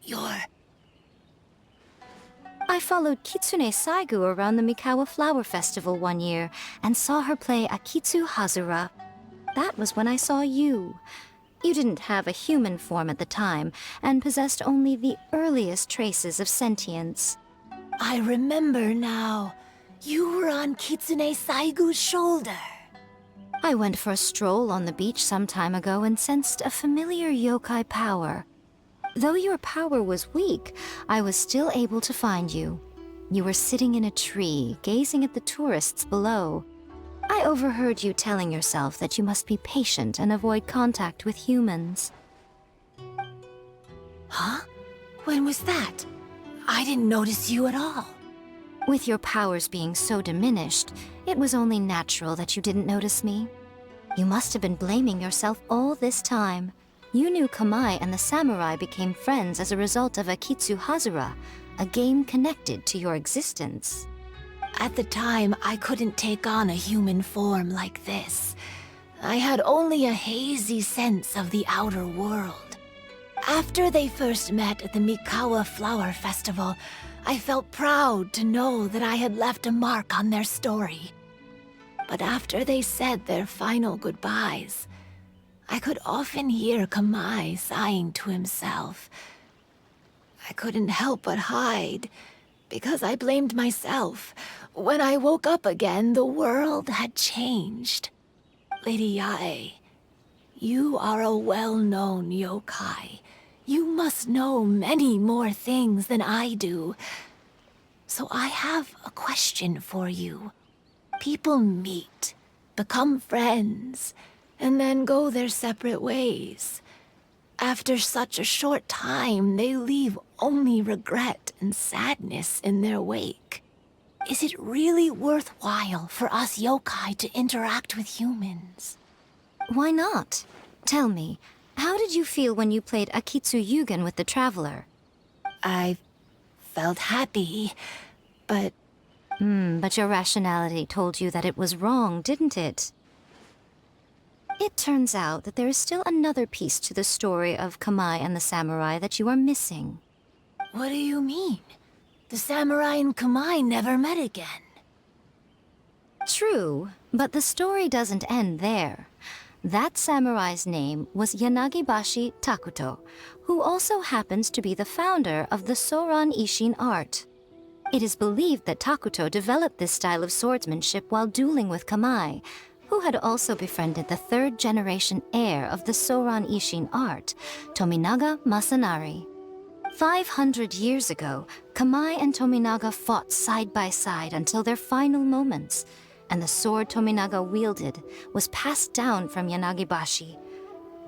you're... I followed Kitsune Saigu around the Mikawa Flower Festival one year and saw her play Akitsu Hazura. That was when I saw you. You didn't have a human form at the time and possessed only the earliest traces of sentience. I remember now. You were on Kitsune Saigu's shoulder. I went for a stroll on the beach some time ago and sensed a familiar yokai power. Though your power was weak, I was still able to find you. You were sitting in a tree, gazing at the tourists below. I overheard you telling yourself that you must be patient and avoid contact with humans. Huh? When was that? I didn't notice you at all. With your powers being so diminished, it was only natural that you didn't notice me. You must have been blaming yourself all this time. You knew Kamai and the samurai became friends as a result of Akitsu Hazura, a game connected to your existence. At the time, I couldn't take on a human form like this. I had only a hazy sense of the outer world. After they first met at the Mikawa Flower Festival, I felt proud to know that I had left a mark on their story. But after they said their final goodbyes, I could often hear Kamai sighing to himself. I couldn't help but hide, because I blamed myself. When I woke up again, the world had changed. Lady Yae, you are a well-known yokai. You must know many more things than I do. So I have a question for you. People meet, become friends, and then go their separate ways. After such a short time, they leave only regret and sadness in their wake. Is it really worthwhile for us yokai to interact with humans? Why not? Tell me, how did you feel when you played Akitsu Yugen with the Traveler? I felt happy, but... But your rationality told you that it was wrong, didn't it? It turns out that there is still another piece to the story of Kamai and the samurai that you are missing. What do you mean? The samurai and Kamai never met again. True, but the story doesn't end there. That samurai's name was Yanagibashi Takuto, who also happens to be the founder of the Soran Ishin art. It is believed that Takuto developed this style of swordsmanship while dueling with Kamai, who had also befriended the third-generation heir of the Soran Ishin art, Tominaga Masanari. 500 years ago, Kamai and Tominaga fought side by side until their final moments, and the sword Tominaga wielded was passed down from Yanagibashi.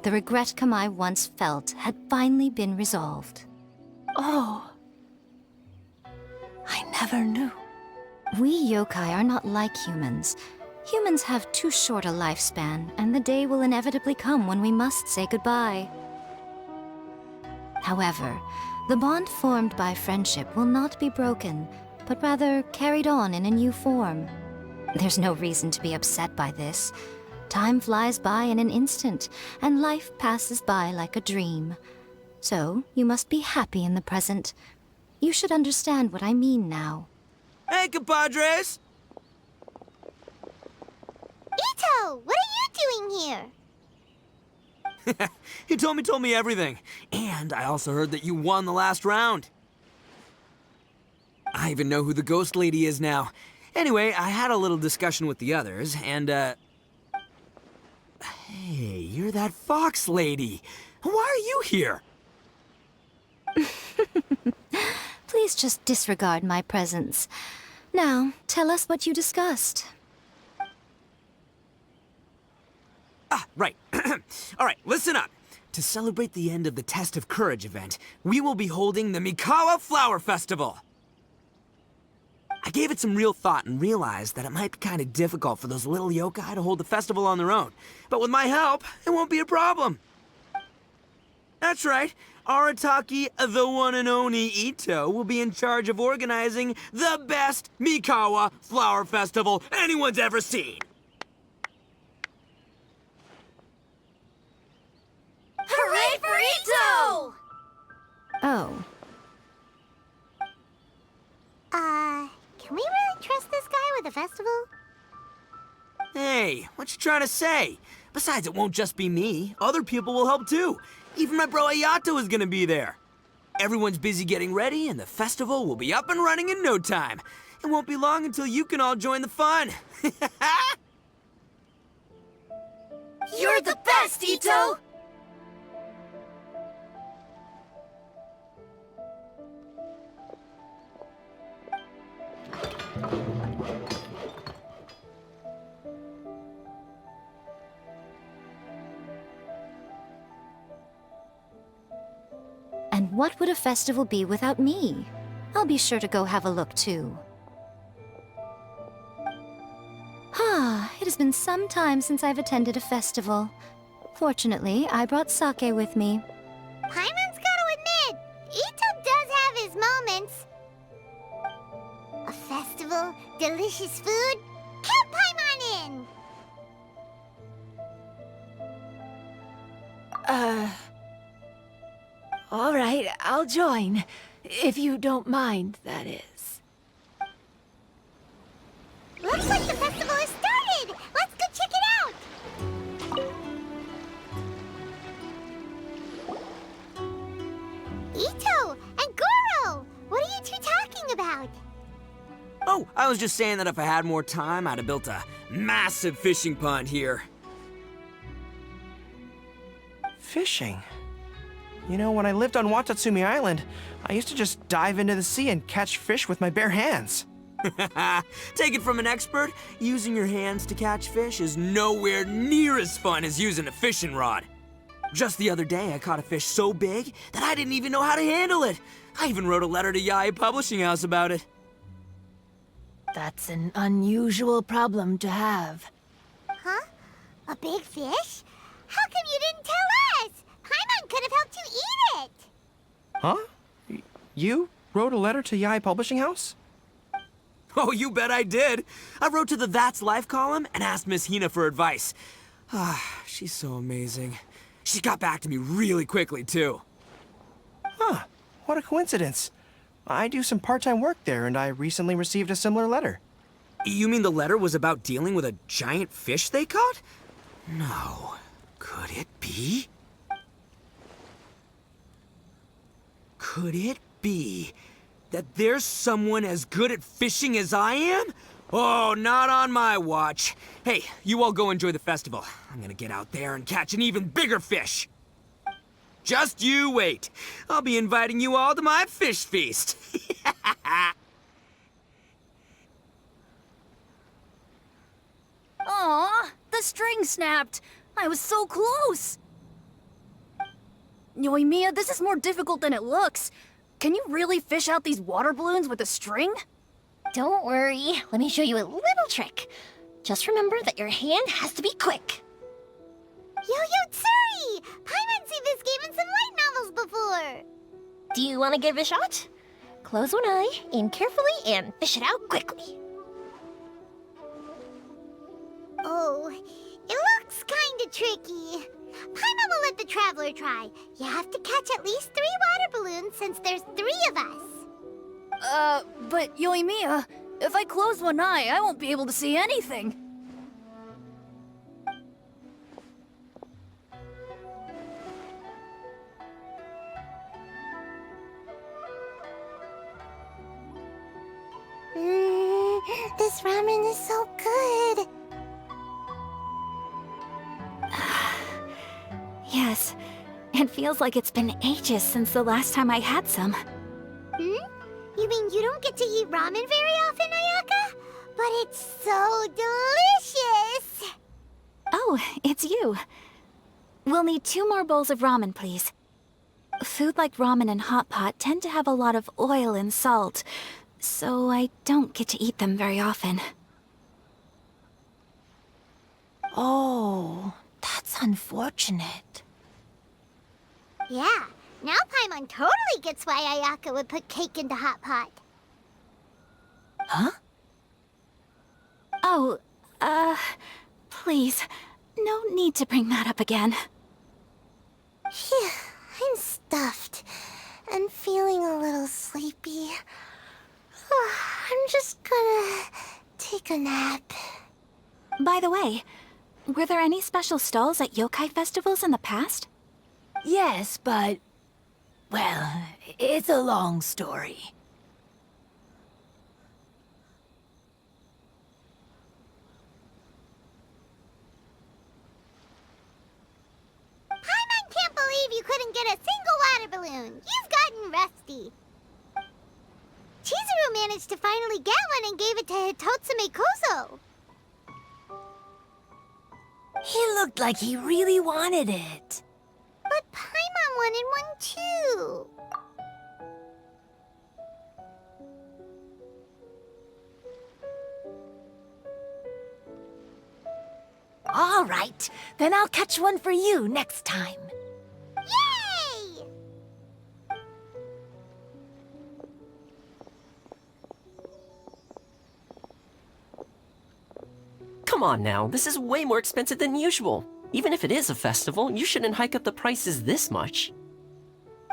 The regret Kamai once felt had finally been resolved. Oh. I never knew. We yokai are not like humans. Humans have too short a lifespan, and the day will inevitably come when we must say goodbye. However, the bond formed by friendship will not be broken, but rather carried on in a new form. There's no reason to be upset by this. Time flies by in an instant, and life passes by like a dream. So, you must be happy in the present. You should understand what I mean now. Hey, compadres! Ito, what are you doing here? He told me everything. And I also heard that you won the last round. I even know who the ghost lady is now. Anyway, I had a little discussion with the others, and, Hey, you're that fox lady. Why are you here? Please just disregard my presence. Now, tell us what you discussed. Right. All right, listen up. To celebrate the end of the Test of Courage event, we will be holding the Mikawa Flower Festival. I gave it some real thought and realized that it might be kind of difficult for those little yokai to hold the festival on their own. But with my help, it won't be a problem. That's right. Arataki, the one and only Ito, will be in charge of organizing the best Mikawa Flower Festival anyone's ever seen. Hooray for Ito! Oh. Can we really trust this guy with a festival? Hey, what you trying to say? Besides, it won't just be me. Other people will help too. Even my bro Ayato is gonna be there. Everyone's busy getting ready, and the festival will be up and running in no time. It won't be long until you can all join the fun. You're the best, Ito! And what would a festival be without me? I'll be sure to go have a look too. It has been some time since I've attended a festival. Fortunately, I brought sake with me. Paimon's gotta admit, Ito does have his moments. A festival, delicious food, count Paimon in! All right, I'll join. If you don't mind, that is. Looks like the festival has started! Let's go check it out! Ito and Goro! What are you two talking about? Oh, I was just saying that if I had more time, I'd have built a massive fishing pond here. Fishing? You know, when I lived on Watatsumi Island, I used to just dive into the sea and catch fish with my bare hands. Take it from an expert, using your hands to catch fish is nowhere near as fun as using a fishing rod. Just the other day, I caught a fish so big that I didn't even know how to handle it. I even wrote a letter to Yae Publishing House about it. That's an unusual problem to have. Huh? A big fish? How come you didn't tell us? Paimon could have helped you eat it! Huh? You wrote a letter to Yae Publishing House? Oh, you bet I did. I wrote to the That's Life column and asked Miss Hina for advice. She's so amazing. She got back to me really quickly, too. Huh, what a coincidence. I do some part-time work there, and I recently received a similar letter. You mean the letter was about dealing with a giant fish they caught? No. Could it be? Could it be that there's someone as good at fishing as I am? Oh, not on my watch. Hey, you all go enjoy the festival. I'm gonna get out there and catch an even bigger fish. Just you wait. I'll be inviting you all to my fish feast. Aw, the string snapped. I was so close. Yoimiya, this is more difficult than it looks. Can you really fish out these water balloons with a string? Don't worry. Let me show you a little trick. Just remember that your hand has to be quick. Yo-Yo Tsuri! Paimon's seen this game in some light novels before! Do you want to give it a shot? Close one eye, aim carefully, and fish it out quickly. Oh, it looks kinda tricky. Paimon will let the traveler try. You have to catch at least 3 water balloons since there's 3 of us. But Yoimiya, if I close one eye, I won't be able to see anything. This ramen is so good. Yes, it feels like it's been ages since the last time I had some. Hmm? You mean you don't get to eat ramen very often, Ayaka? But it's so delicious! Oh, it's you. We'll need 2 more bowls of ramen, please. Food like ramen and hot pot tend to have a lot of oil and salt, so I don't get to eat them very often. Oh, that's unfortunate. Yeah, now Paimon totally gets why Ayaka would put cake into hot pot. Huh? Oh, please, no need to bring that up again. Phew, I'm stuffed and feeling a little sleepy. I'm just gonna take a nap. By the way, were there any special stalls at yokai festivals in the past? Yes, but... well, it's a long story. Paimon can't believe you couldn't get a single water balloon. You've gotten rusty. Chizuru managed to finally get one and gave it to Hitotsume Kozo. He looked like he really wanted it. But Paimon wanted one too. All right, then I'll catch one for you next time. Yay! Come on now, this is way more expensive than usual. Even if it is a festival, you shouldn't hike up the prices this much.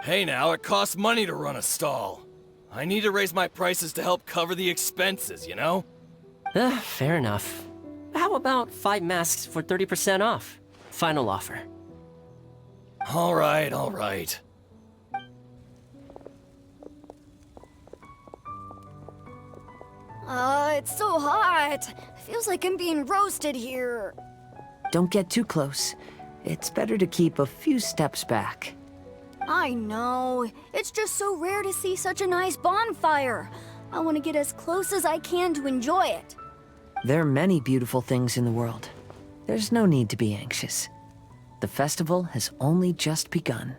Hey now, it costs money to run a stall. I need to raise my prices to help cover the expenses, you know? Fair enough. How about 5 masks for 30% off? Final offer. All right, all right. It's so hot. Feels like I'm being roasted here. Don't get too close. It's better to keep a few steps back. I know. It's just so rare to see such a nice bonfire. I want to get as close as I can to enjoy it. There are many beautiful things in the world. There's no need to be anxious. The festival has only just begun.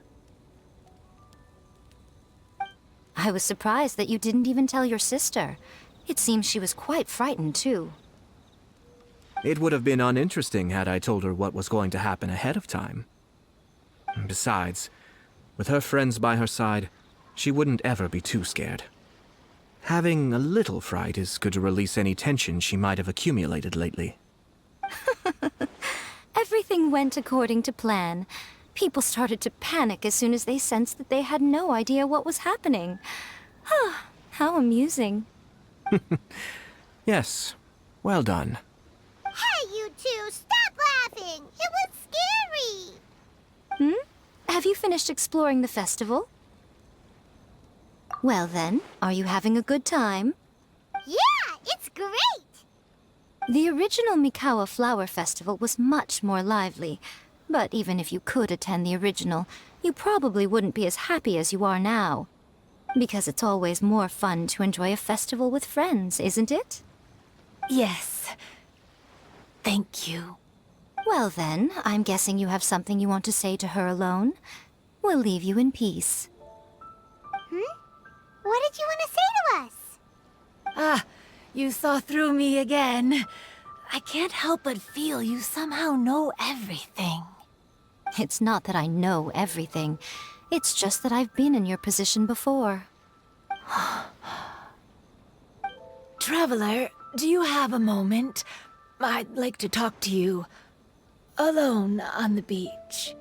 I was surprised that you didn't even tell your sister. It seems she was quite frightened, too. It would have been uninteresting had I told her what was going to happen ahead of time. Besides, with her friends by her side, she wouldn't ever be too scared. Having a little fright is good to release any tension she might have accumulated lately. Everything went according to plan. People started to panic as soon as they sensed that they had no idea what was happening. How amusing. Yes, well done. Hey, you two, stop laughing! It was scary! Have you finished exploring the festival? Well then, are you having a good time? Yeah, it's great! The original Mikawa Flower Festival was much more lively, but even if you could attend the original, you probably wouldn't be as happy as you are now. Because it's always more fun to enjoy a festival with friends, isn't it? Yes. Thank you. Well then, I'm guessing you have something you want to say to her alone. We'll leave you in peace. What did you want to say to us? Ah, you saw through me again. I can't help but feel you somehow know everything. It's not that I know everything. It's just that I've been in your position before. Traveler, do you have a moment? I'd like to talk to you. Alone on the beach.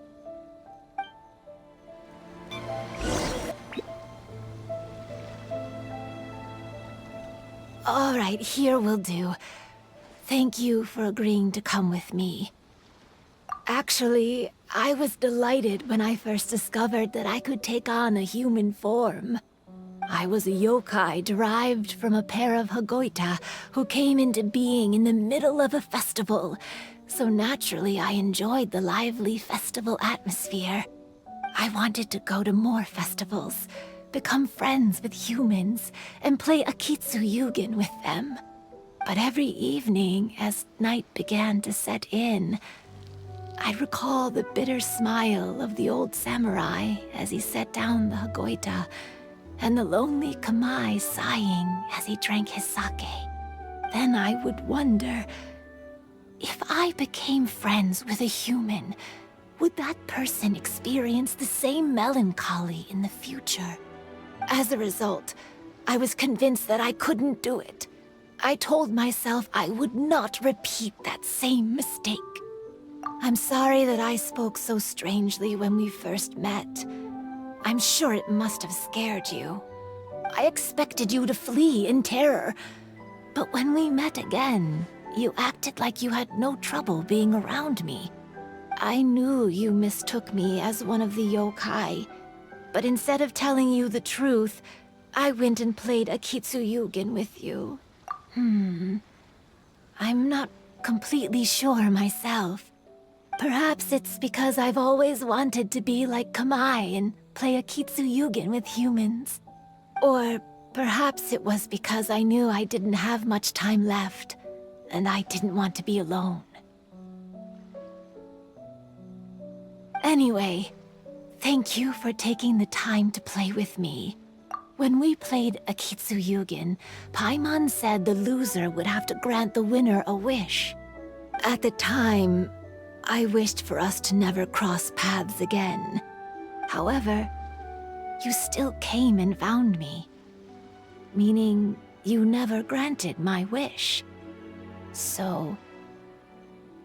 All right, here will do. Thank you for agreeing to come with me. Actually, I was delighted when I first discovered that I could take on a human form. I was a yokai derived from a pair of Hagoita who came into being in the middle of a festival. So naturally, I enjoyed the lively festival atmosphere. I wanted to go to more festivals, become friends with humans, and play Akitsu Yugen with them. But every evening, as night began to set in, I'd recall the bitter smile of the old samurai as he set down the Hagoita, and the lonely Kamai sighing as he drank his sake. Then I would wonder, if I became friends with a human, would that person experience the same melancholy in the future? As a result, I was convinced that I couldn't do it. I told myself I would not repeat that same mistake. I'm sorry that I spoke so strangely when we first met. I'm sure it must have scared you. I expected you to flee in terror, but when we met again, you acted like you had no trouble being around me. I knew you mistook me as one of the yokai, but instead of telling you the truth, I went and played Akitsu Yugen with you. I'm not completely sure myself. Perhaps it's because I've always wanted to be like Kamai and play Akitsu Yugen with humans. Or perhaps it was because I knew I didn't have much time left, and I didn't want to be alone. Anyway, thank you for taking the time to play with me. When we played Akitsu Yugen, Paimon said the loser would have to grant the winner a wish. At the time, I wished for us to never cross paths again. However, you still came and found me, meaning you never granted my wish. So,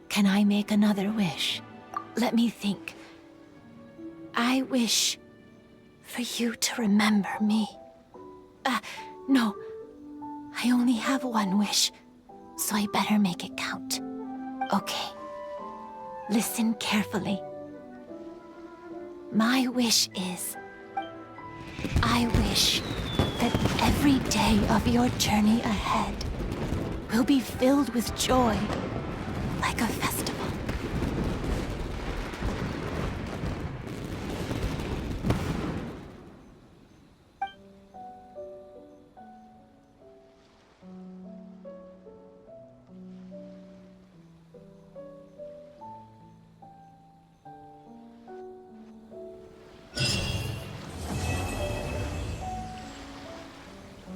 can I make another wish? Let me think. I wish for you to remember me. No. I only have one wish, so I better make it count. Okay. Listen carefully. My wish is, I wish that every day of your journey ahead will be filled with joy, like a festival.